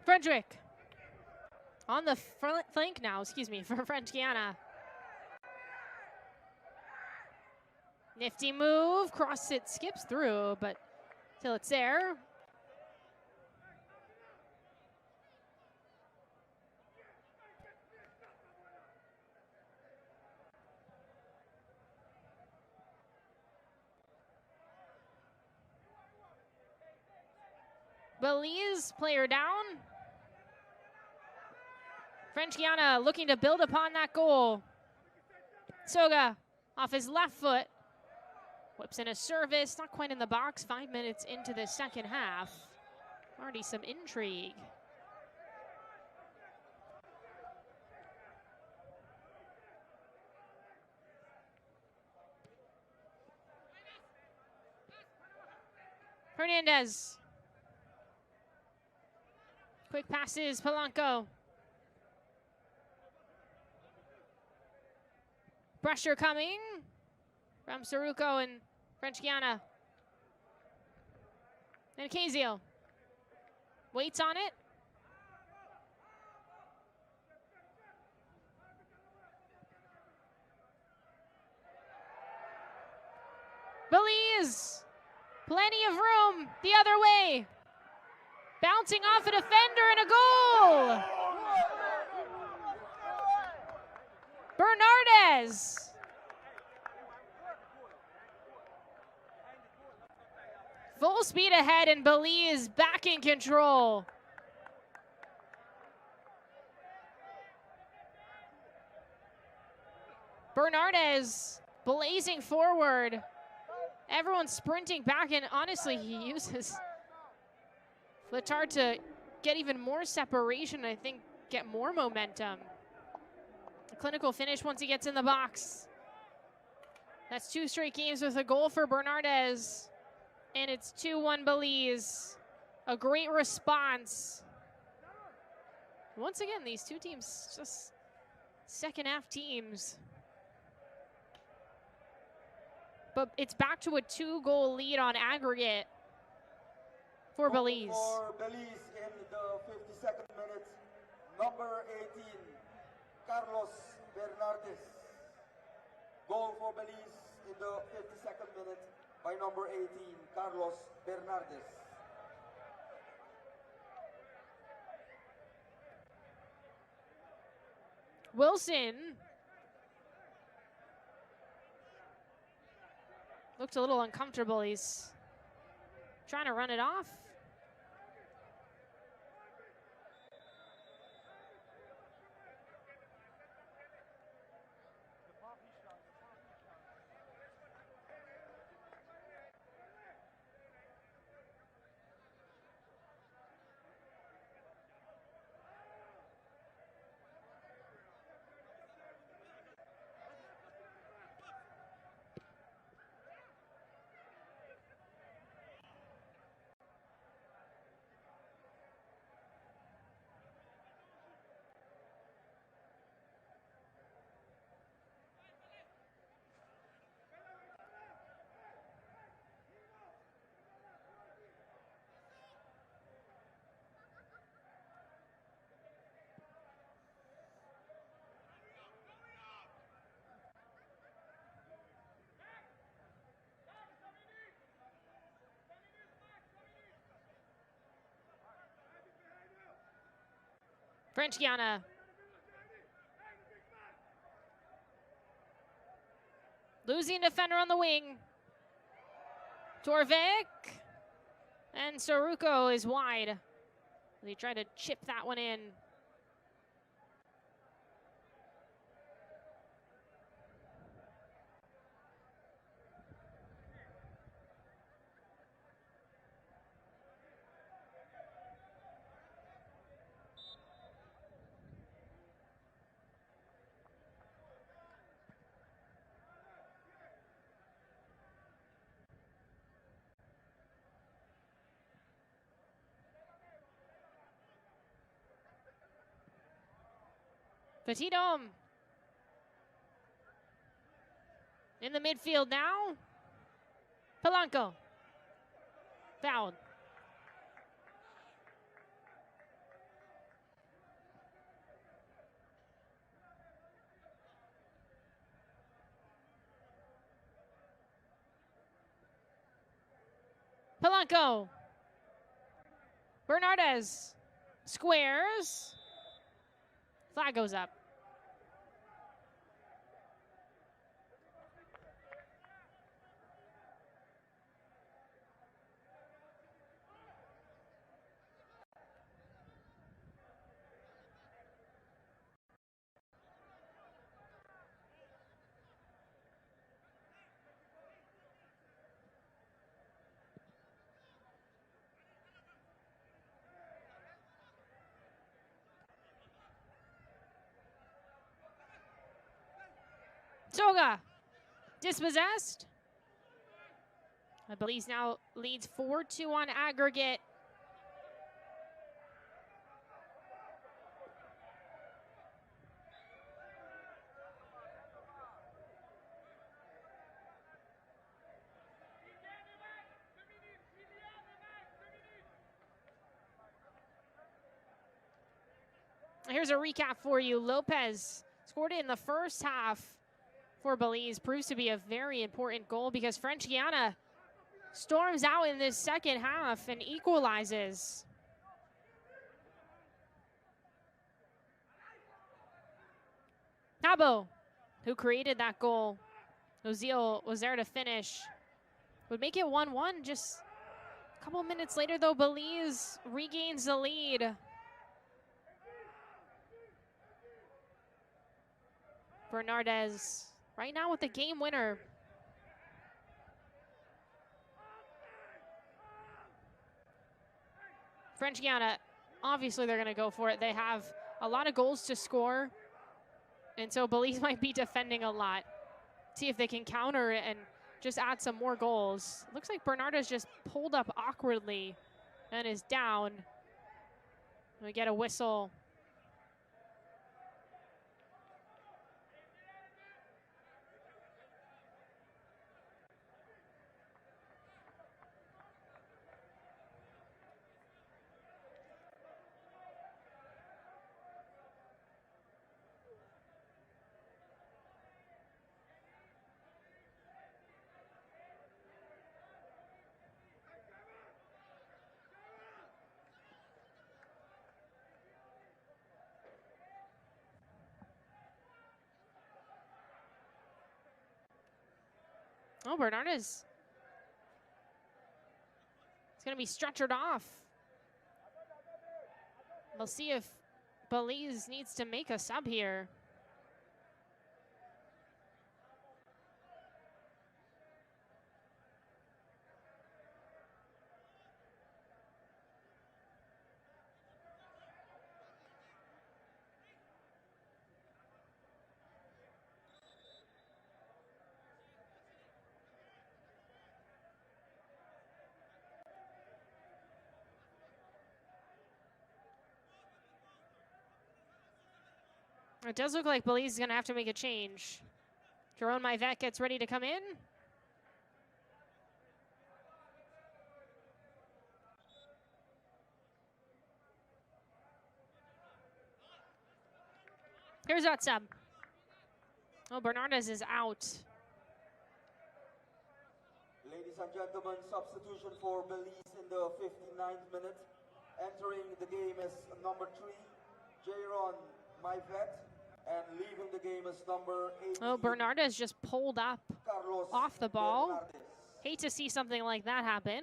Frederick on the flank now, excuse me, for French Guiana. Nifty move, cross it, skips through, but till it's there. Belize player down. French Guiana looking to build upon that goal. Soga off his left foot. Whips in a service, not quite in the box. 5 minutes into the second half. Already some intrigue. Hernandez. Quick passes, Polanco. Pressure coming from Saruco and French Guiana. And Casio waits on it. Belize, plenty of room the other way. Bouncing off a defender and a goal. Bernardez. Full speed ahead and Belize back in control. Bernardez blazing forward. Everyone's sprinting back, and honestly, he uses Fletard to get even more separation, I think get more momentum. A clinical finish once he gets in the box. That's 2 straight games with a goal for Bernardez. And it's 2-1 Belize. A great response. Once again, these two teams just second half teams. But it's back to a 2-goal lead on aggregate for Belize. For Belize in the 52nd minute, number 18, Carlos Bernardez. Goal for Belize in the 52nd minute by number 18, Carlos Bernardez. Wilson looked a little uncomfortable. He's trying to run it off. French Guiana. Losing defender on the wing. Torvik. And Saruko is wide. They try to chip that one in. Petit Dome. In the midfield now. Polanco. Fouled. Polanco. Bernardes. Squares. Flag goes up. Soga. Dispossessed. Belize now leads 4-2 on aggregate. Here's a recap for you. Lopez scored in the first half for Belize. Proves to be a very important goal because French Guiana storms out in this second half and equalizes. Tabo, who created that goal. Ozil was there to finish. Would make it 1-1 just a couple minutes later, though. Belize regains the lead. Bernardes right now with the game winner. French Guiana, obviously they're going to go for it. They have a lot of goals to score, and so Belize might be defending a lot. See if they can counter it and just add some more goals. Looks like Bernardes just pulled up awkwardly and is down. We get a whistle. Oh, Bernardes. It's going to be stretchered off. We'll see if Belize needs to make a sub here. It does look like Belize is going to have to make a change. Jerome Maivet gets ready to come in. Here's that sub. Oh, Bernardes is out. Ladies and gentlemen, substitution for Belize in the 59th minute. Entering the game is number 3, Jaron Myvet, and leaving the game is number 18. Oh, Bernardes just pulled up Carlos off the ball. Bernardes. Hate to see something like that happen,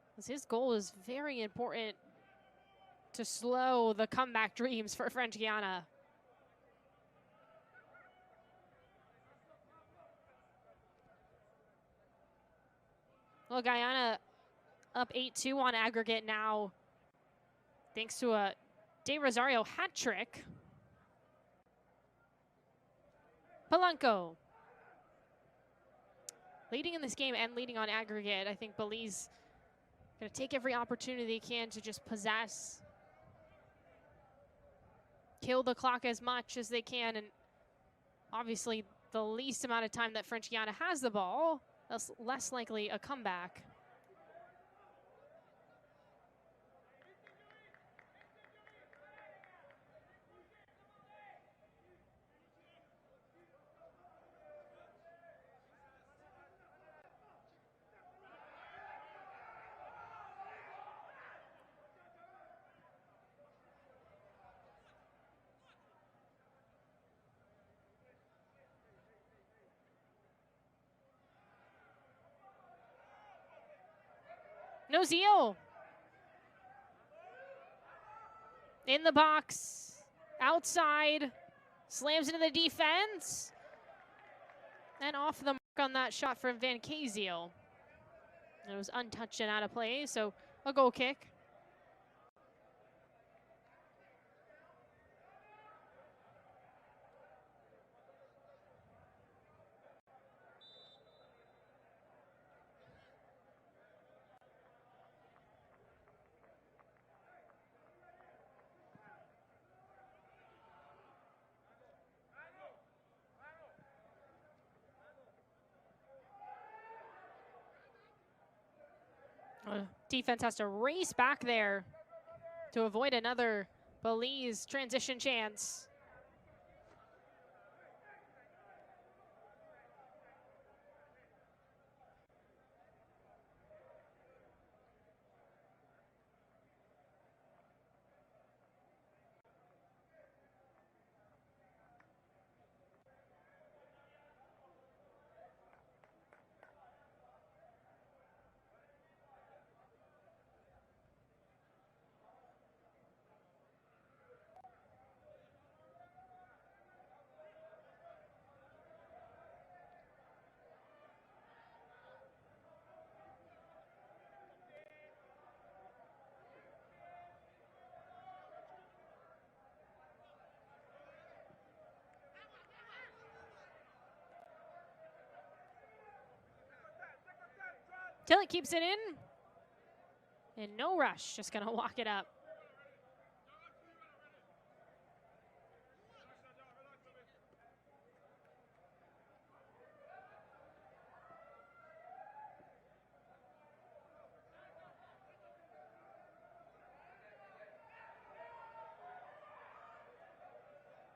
because his goal is very important to slow the comeback dreams for French Guiana. Well, Guyana up 8-2 on aggregate now, thanks to a De Rosario hat trick. Polanco leading in this game and leading on aggregate. I think Belize going to take every opportunity they can to just possess, kill the clock as much as they can, and obviously the least amount of time that French Guiana has the ball, that's less likely a comeback. No zeal. In the box, outside, slams into the defense, and off the mark on that shot from Van Kaziel. It was untouched and out of play, so a goal kick. Defense has to race back there to avoid another Belize transition chance. Till it keeps it in. And no rush, just gonna walk it up.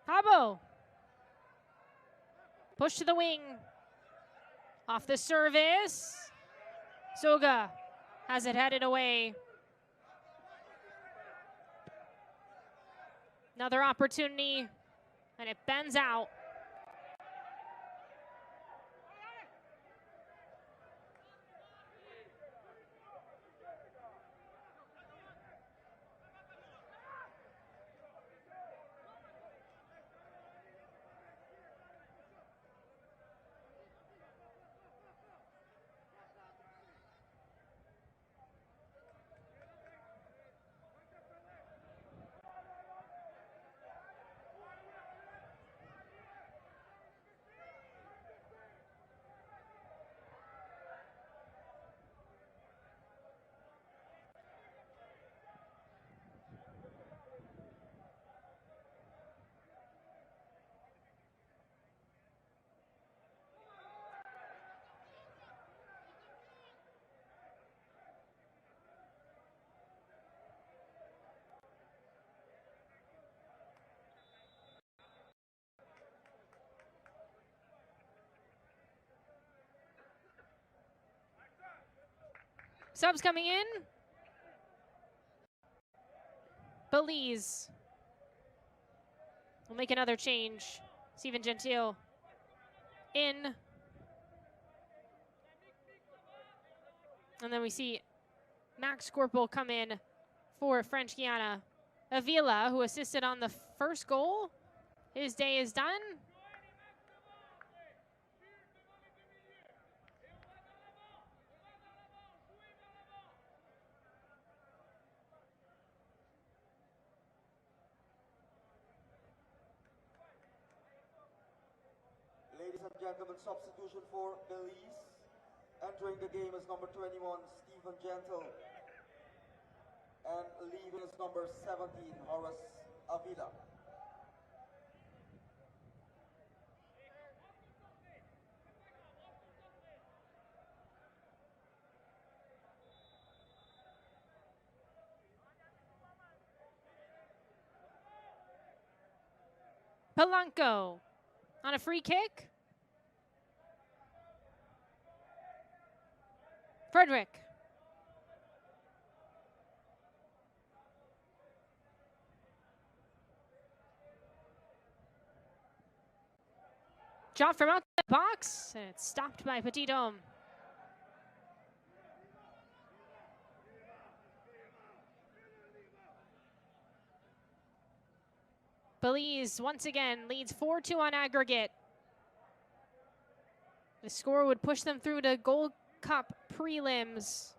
Habo. Push to the wing. Off the service. Soga has it headed away. Another opportunity, and it bends out. Subs coming in. Belize We'll make another change. Steven Gentile in. And then we see Max Gorpel come in for French Guiana. Avila, who assisted on the first goal, his day is done. Ladies and gentlemen, substitution for Belize. Entering the game is number 21, Steven Gentile. And leaving is number 17, Horace Avila. Polanco on a free kick. Frederick. Shot from outside the box, and it's stopped by Petit Dome. Belize once again leads 4-2 on aggregate. The score would push them through to Gold Cup prelims.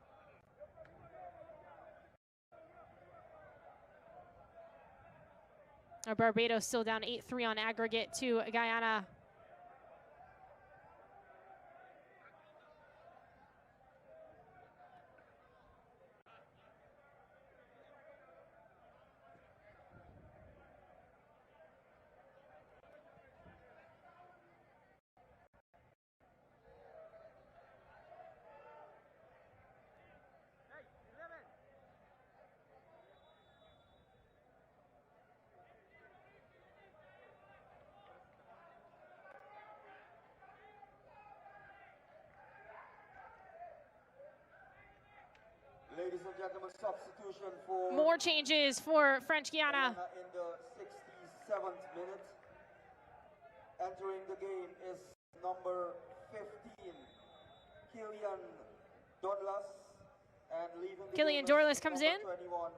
Barbados still down 8-3 on aggregate to Guyana. Ladies and gentlemen, substitution for more changes for French Guiana. In the 67th minute. Entering the game is number 15, Killian Dorlas. And leaving the Killian game Dorlas is comes number in. 21,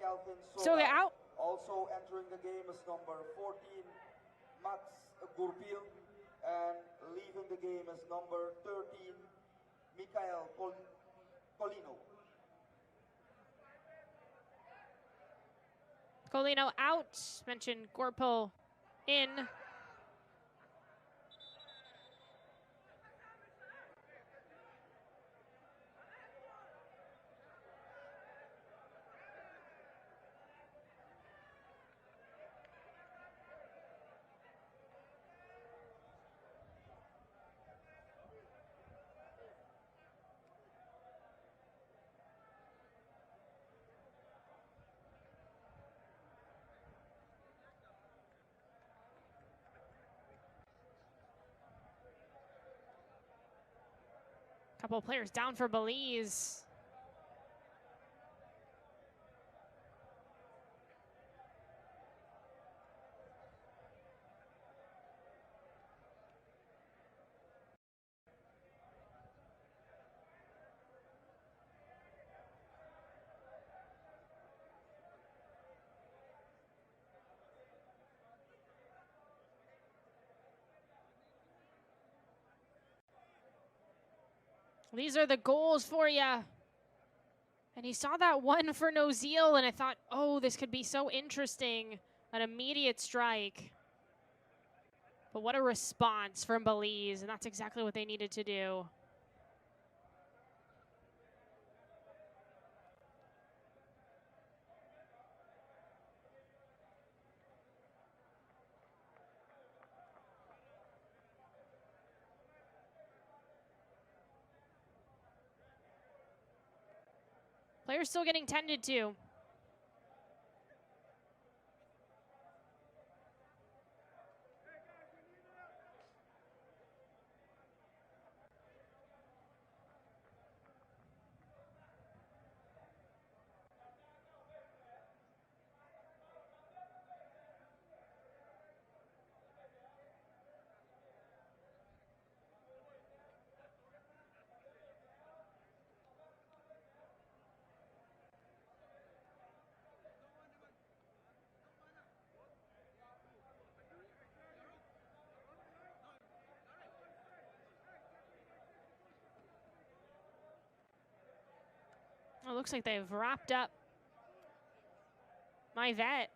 Calvin Soga out. Also entering the game is number 14, Max Gurpil. And leaving the game is number 13, Mikhail Colino. Colino out. Mentioned Gorpo in. Couple players down for Belize. These are the goals for you. And he saw that one for Nozil, and I thought, oh, this could be so interesting. An immediate strike. But what a response from Belize, and that's exactly what they needed to do. Players still getting tended to. It looks like they've wrapped up my vet.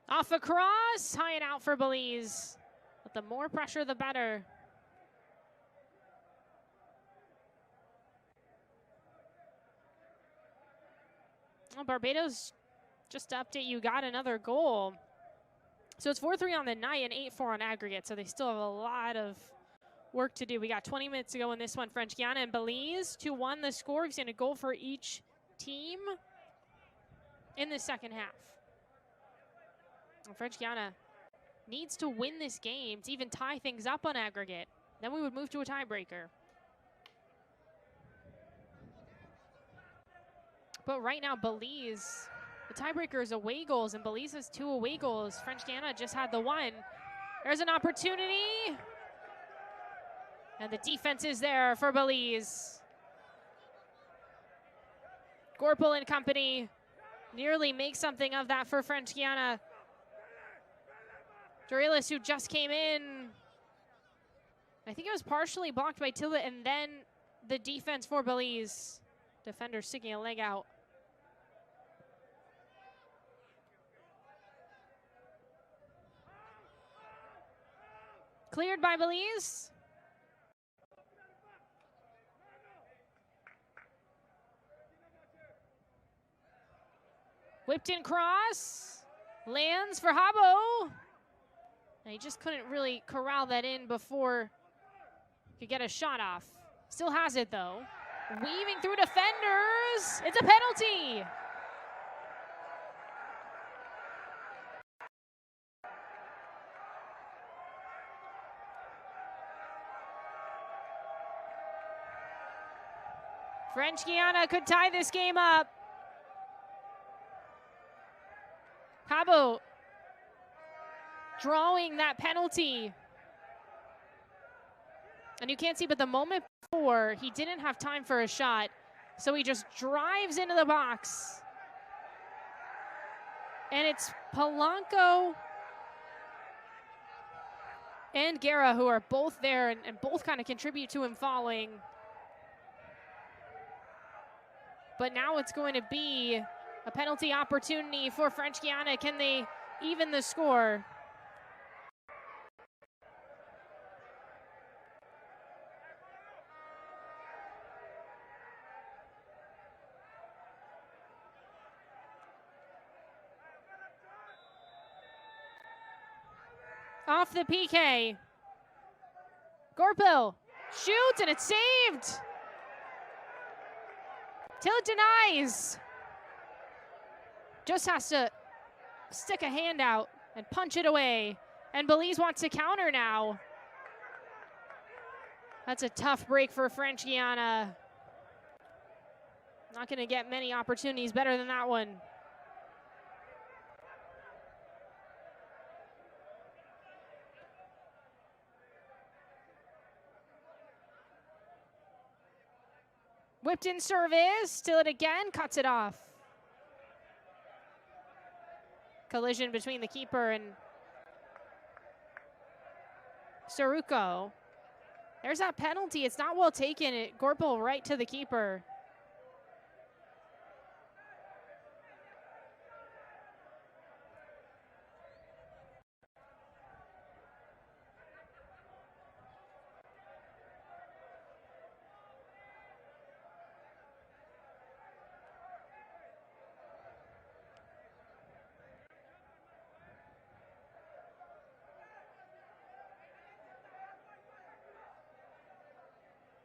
Off a cross, high and out for Belize. But the more pressure, the better. Well, Barbados, just to update you, got another goal. So it's 4-3 on the night and 8-4 on aggregate. So they still have a lot of work to do. We got 20 minutes to go in this one. French Guiana and Belize, 2-1 the score. We've seen a goal for each team in the second half. And French Guiana needs to win this game to even tie things up on aggregate. Then we would move to a tiebreaker. But right now, Belize, the tiebreaker is away goals, and Belize has 2 away goals. French Guiana just had the 1. There's an opportunity. And the defense is there for Belize. Gorpel and company nearly make something of that for French Guiana. Dorelis, who just came in, I think it was partially blocked by Tilda, and then the defense for Belize. Defender sticking a leg out. Cleared by Belize. Whipped in cross. Lands for Habo. And he just couldn't really corral that in before he could get a shot off. Still has it though. Weaving through defenders. It's a penalty. French Guiana could tie this game up. Cabo drawing that penalty. And you can't see, but the moment before, he didn't have time for a shot. So he just drives into the box. And it's Polanco and Guerra who are both there and both kind of contribute to him falling. But now it's going to be a penalty opportunity for French Guiana. Can they even the score? Off the PK. Gorpil shoots and it's saved. Till it denies. Just has to stick a hand out and punch it away. And Belize wants to counter now. That's a tough break for French Guiana. Not going to get many opportunities better than that one. Whipped in service, still it again, cuts it off. Collision between the keeper and Saruko. There's that penalty, it's not well taken. It Gorpil right to the keeper.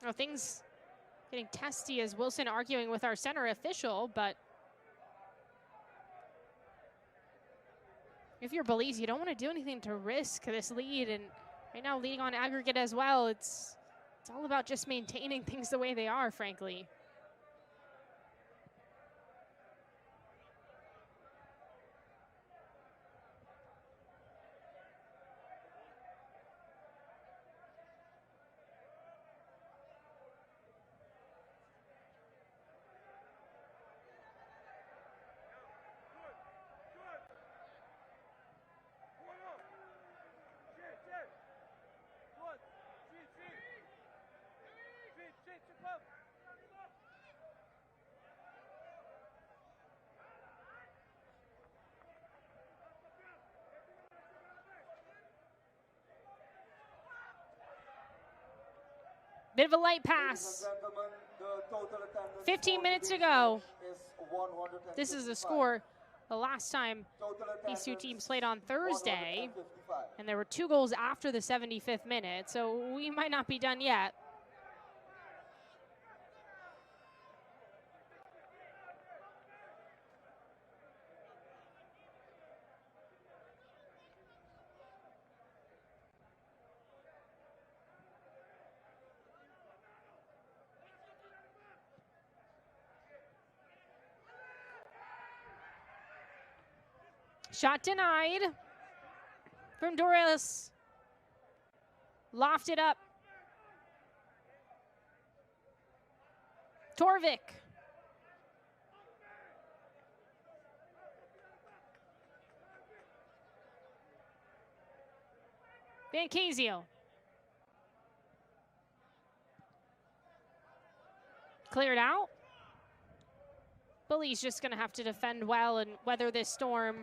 Oh, things getting testy as Wilson arguing with our center official, but if you're Belize, you don't want to do anything to risk this lead. And right now, leading on aggregate as well, it's all about just maintaining things the way they are, frankly. Bit of a light pass. 15 minutes to go. This is the score the last time these two teams played on Thursday, and there were 2 goals after the 75th minute, so we might not be done yet. Shot denied from Doris. Lofted up. Torvik. Van Casio. Cleared out. Belize just going to have to defend well and weather this storm.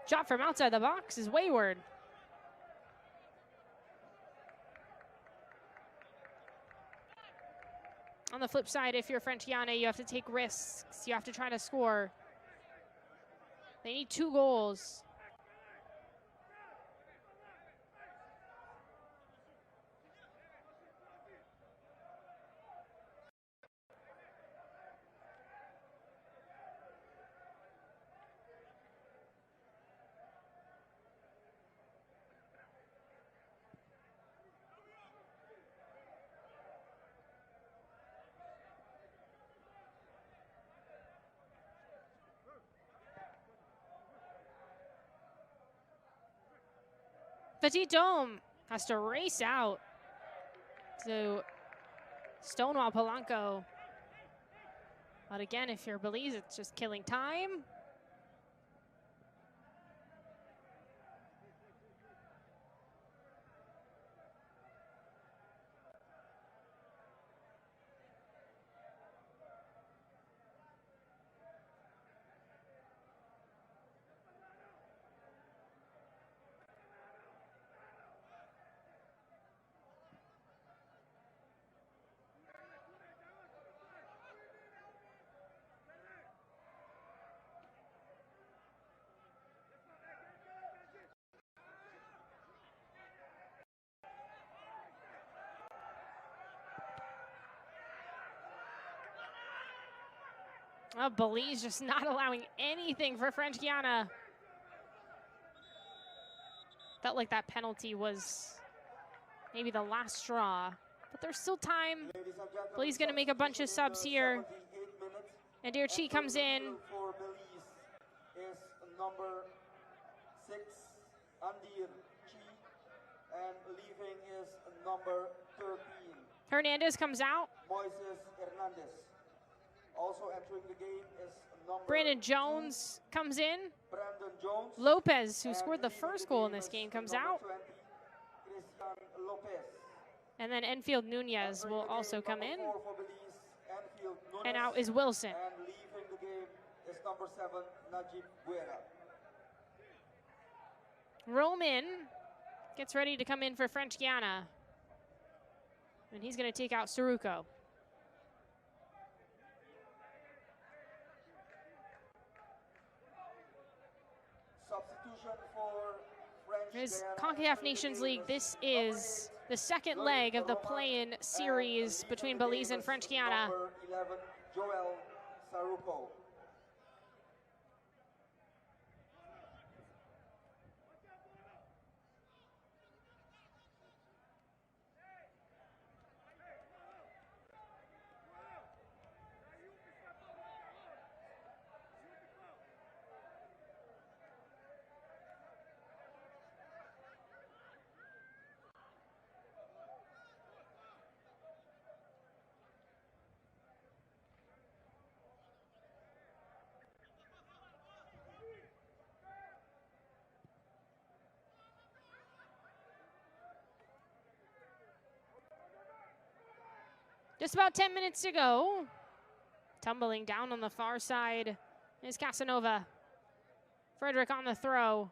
Shot from outside the box is wayward. On the flip side, if you're French Guiana, you have to take risks. You have to try to score. They need 2 goals. Petit Dome has to race out to Stonewall Polanco. But again, if you're Belize, it's just killing time. Oh, Belize just not allowing anything for French Guiana. Felt like that penalty was maybe the last straw, but there's still time. Belize going to make a bunch of subs here. And Dear Chi comes in. For Belize is number 6, Andir Chi, and leaving is number 13. Hernandez comes out. Moises Hernandez. Also entering the game is number Brandon Jones comes in. Brandon Jones. Lopez, who scored the first goal in this game, comes out. 20, Christian Lopez. And then Enfield Nunez will also come in. 4 for Belize, Enfield Nunez. And out is Wilson. And leaving the game is number 7, Najib Guerra. Roman gets ready to come in for French Guiana. And he's going to take out Saruco. There's Concacaf Nations League. This is the second leg of the play-in series between Belize and French Guiana. Number 11, Joel Saruco. Just about 10 minutes to go. Tumbling down on the far side is Casanova. Frederick on the throw.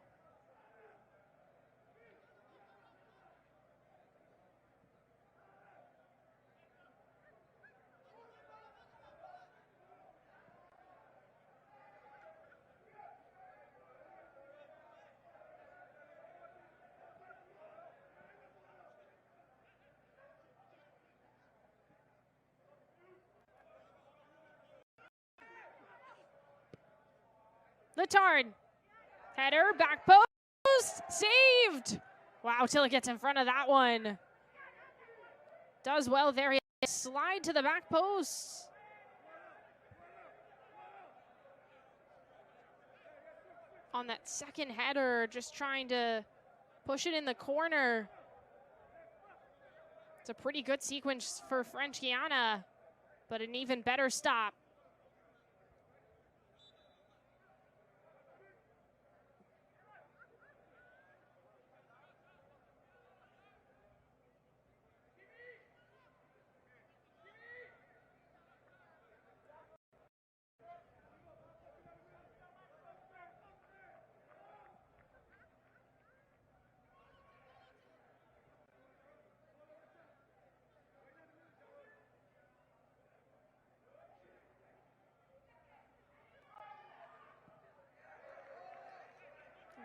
Letard. Header, back post, saved. Wow, till it gets in front of that one. Does well there. He slide to the back post. On that second header, just trying to push it in the corner. It's a pretty good sequence for French Guiana, but an even better stop.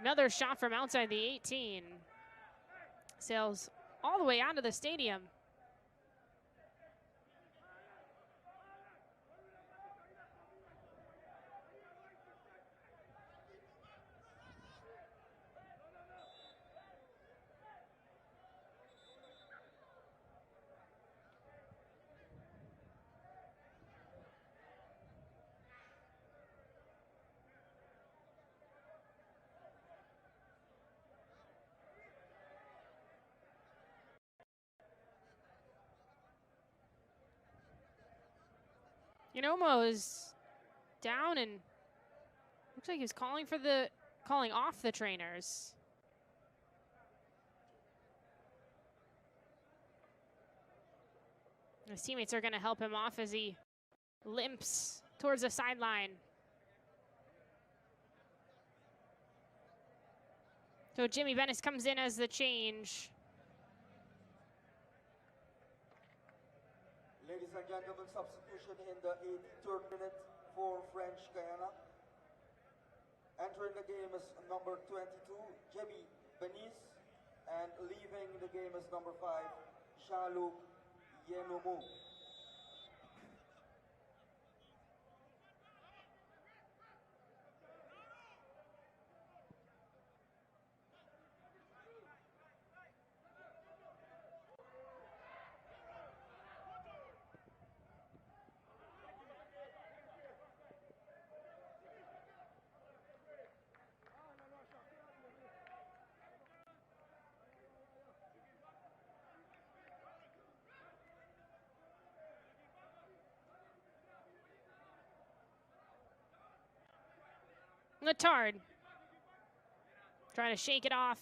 Another shot from outside the 18. Sails all the way out of the stadium. Yanomo is down and looks like he's calling off the trainers. His teammates are going to help him off as he limps towards the sideline. So Jimmy Bennis comes in as the change. Ladies and gentlemen, substitution in the 83rd minute for French Guiana. Entering the game is number 22, Jimmy Bennis, and leaving the game is number 5, Jean-Luc Yenomu. Letard trying to shake it off.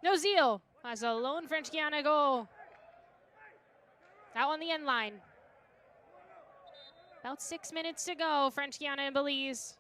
Nozil has a lone French Guiana goal. Out on the end line. About 6 minutes to go, French Guiana and Belize.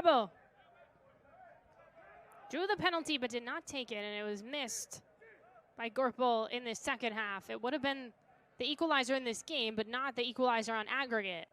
Habo drew the penalty but did not take it, and it was missed by Gorpol in the second half. It would have been the equalizer in this game, but not the equalizer on aggregate.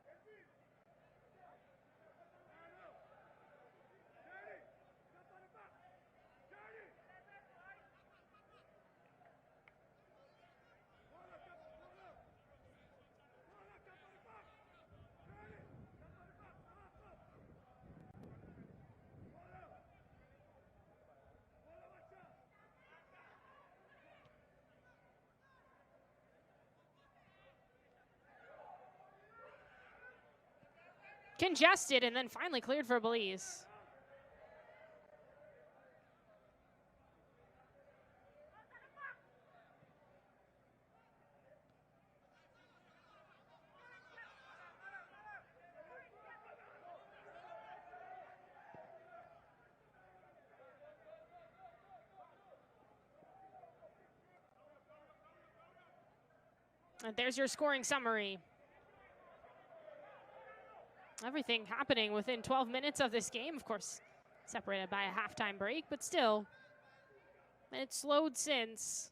Congested and then finally cleared for Belize. And there's your scoring summary. Everything happening within 12 minutes of this game, of course, separated by a halftime break, but still, and it's slowed since.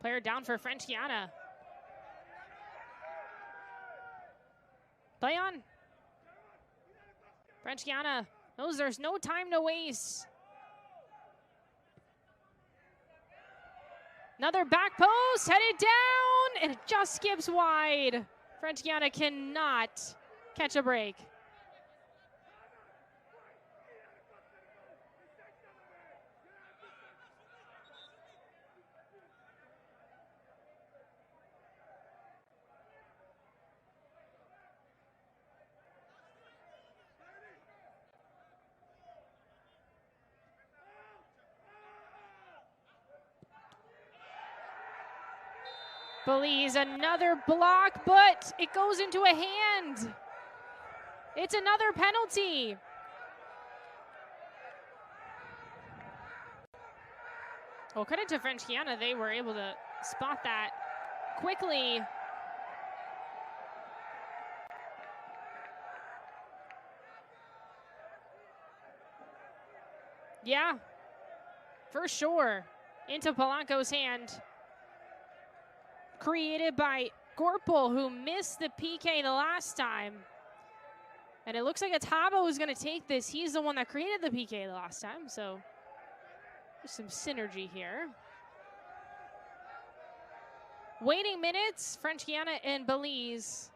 Player down for French Guiana. Play on. French Guiana knows there's no time to waste. Another back post, headed down, and it just skips wide. French Guiana cannot catch a break. Belize, another block, but it goes into a hand. It's another penalty. Well, credit to French Guiana, they were able to spot that quickly. Yeah, for sure. Into Polanco's hand. Created by Gorpol, who missed the PK the last time. And it looks like it's Habo who's going to take this. He's the one that created the PK the last time, so there's some synergy here. Waiting minutes, French Guiana and Belize.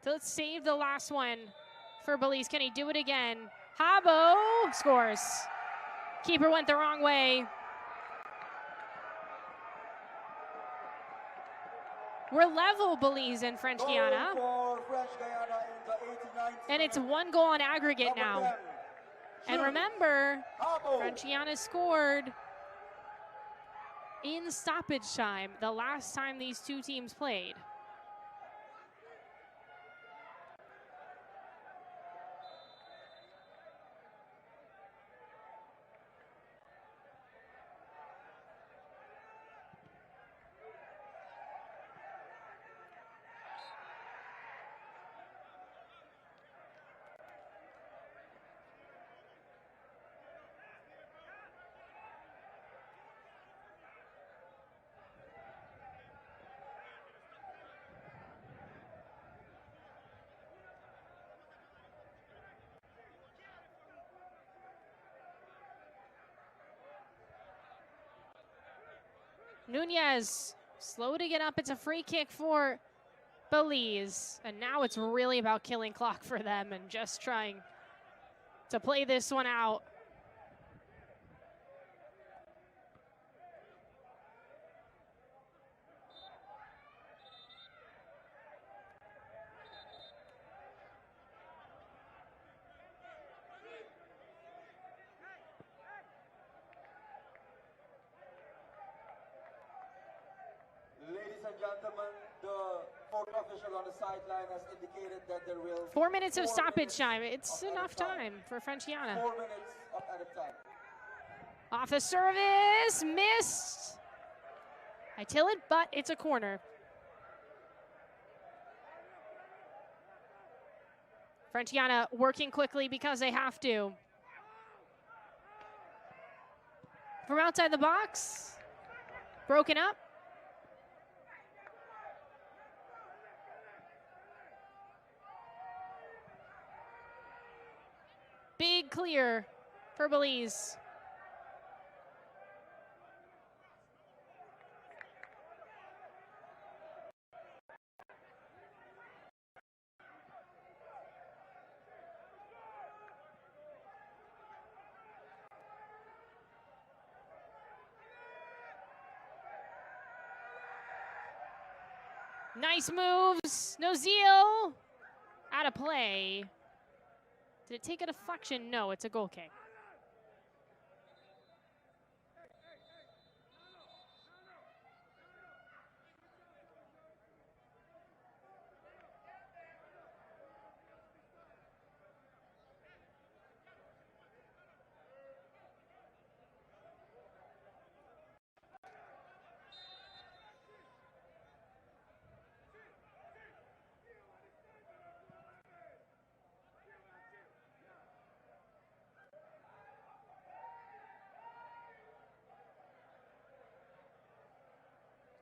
So let's save the last one for Belize. Can he do it again? Habo scores. Keeper went the wrong way. We're level, Belize and French Guiana. And it's 1 goal on aggregate now. And remember, French Guiana scored in stoppage time the last time these two teams played. Nunez, slow to get up. It's a free kick for Belize. And now it's really about killing clock for them and just trying to play this one out. Ladies and gentlemen, the fourth official on the sideline has indicated that there will 4 minutes of 4 stoppage minutes time. It's of enough added time for French Guiana. 4 minutes of added time. Off the service, missed. I till it, but it's a corner. French Guiana working quickly because they have to. From outside the box, broken up. Big clear for Belize. Nice moves. No zeal. Out of play. Did it take a deflection? No, it's a goal kick.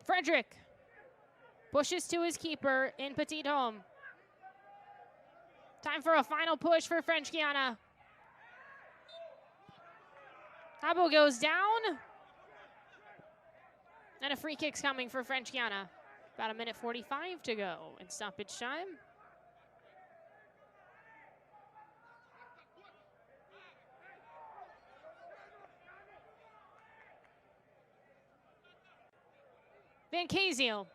Frederick pushes to his keeper in Petit Homme. Time for a final push for French Guiana. Habo goes down. And a free kick's coming for French Guiana. About 1:45 to go in stoppage time. Van Kaziel.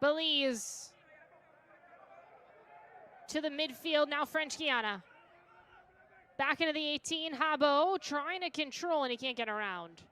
Belize to the midfield, now French Guiana. Back into the 18, Habo trying to control and he can't get around.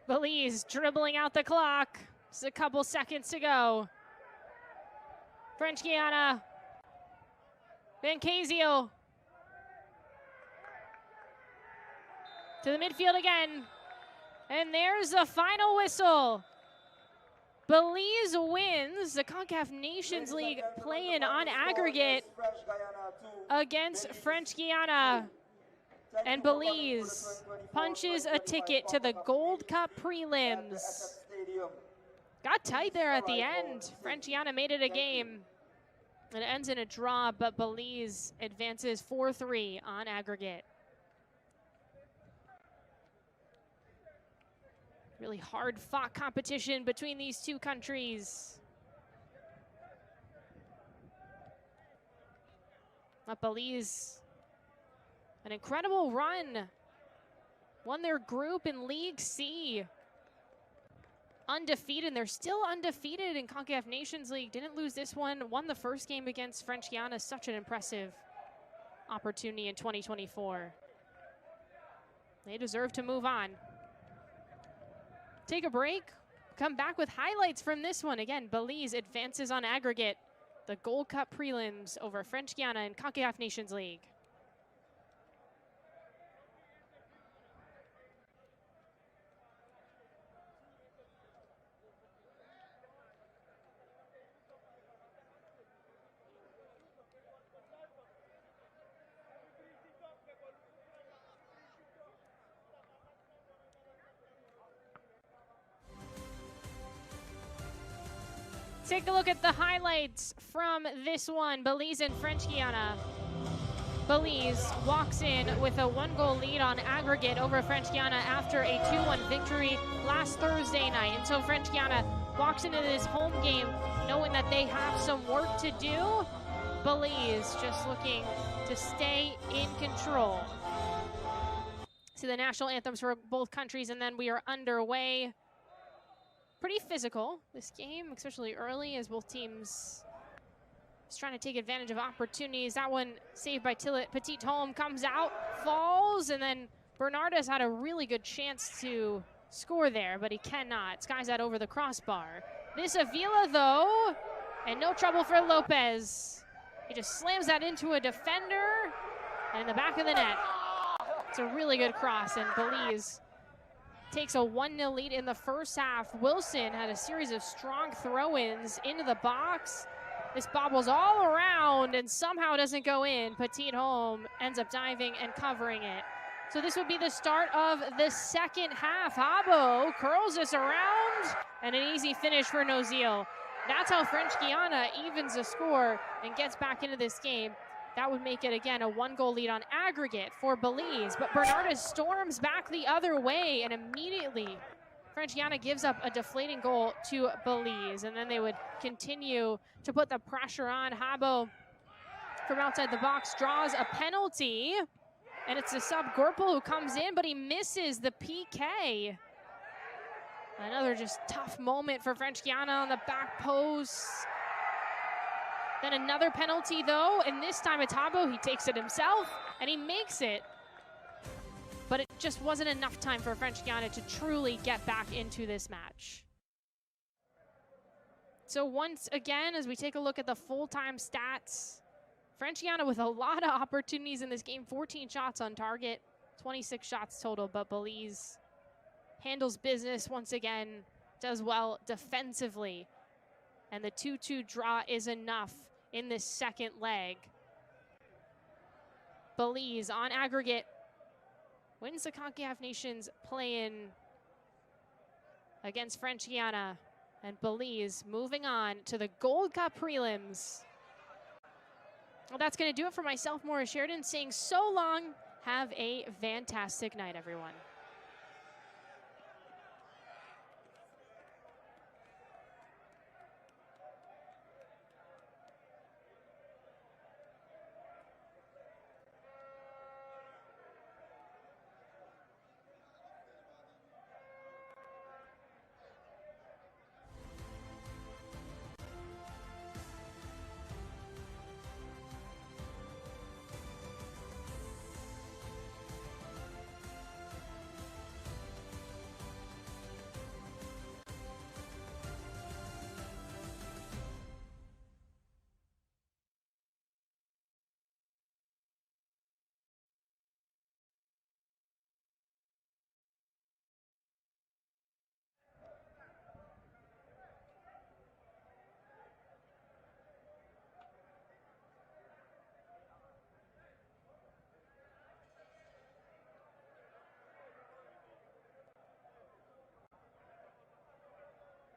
Belize dribbling out the clock. Just a couple seconds to go. French Guiana. Van Kaziel. To the midfield again. And there's the final whistle. Belize wins the Concacaf Nations League play-in on aggregate against French Guiana. And Belize punches a ticket to the Gold Cup prelims. Got tight there at the end. French Guiana made it a game. It ends in a draw, but Belize advances 4-3 on aggregate. Really hard-fought competition between these two countries. But Belize, an incredible run. Won their group in League C. undefeated. They're still undefeated in Concacaf Nations League. Didn't lose this one. Won the first game against French Guiana. Such an impressive opportunity in 2024. They deserve to move on. Take a break. Come back with highlights from this one. Again, Belize advances on aggregate. The Gold Cup prelims over French Guiana in Concacaf Nations League. Take a look at the highlights from this one, Belize and French Guiana. Belize walks in with a 1-goal lead on aggregate over French Guiana after a 2-1 victory last Thursday night. And so French Guiana walks into this home game knowing that they have some work to do. Belize just looking to stay in control. See the national anthems for both countries, and then we are underway. Pretty physical, this game, especially early, as both teams just trying to take advantage of opportunities. That one saved by Petit Home, comes out, falls, and then Bernardes had a really good chance to score there, but he cannot. Skies that over the crossbar. This Avila, though, and no trouble for Lopez. He just slams that into a defender, and in the back of the net. It's a really good cross, and Belize takes a 1-0 lead in the first half. Wilson had a series of strong throw-ins into the box. This bobbles all around and somehow doesn't go in. Petit Home ends up diving and covering it. So this would be the start of the second half. Habo curls this around, and an easy finish for Nozil. That's how French Guiana evens the score and gets back into this game. That would make it, again, a 1-goal lead on aggregate for Belize. But Bernardes storms back the other way, and immediately French Guiana gives up a deflating goal to Belize. And then they would continue to put the pressure on. Habo from outside the box draws a penalty. And it's the sub Gorpel who comes in, but he misses the PK. Another just tough moment for French Guiana on the back post. Then another penalty, though, and this time it's Habo. He takes it himself, and he makes it. But it just wasn't enough time for French Guiana to truly get back into this match. So once again, as we take a look at the full-time stats, French Guiana with a lot of opportunities in this game. 14 shots on target, 26 shots total, but Belize handles business once again, does well defensively. And the 2-2 draw is enough in this second leg. Belize on aggregate wins the Concacaf Nations play-in against French Guiana. And Belize moving on to the Gold Cup prelims. Well, that's going to do it for myself, Maura Sheridan, saying so long. Have a fantastic night, everyone.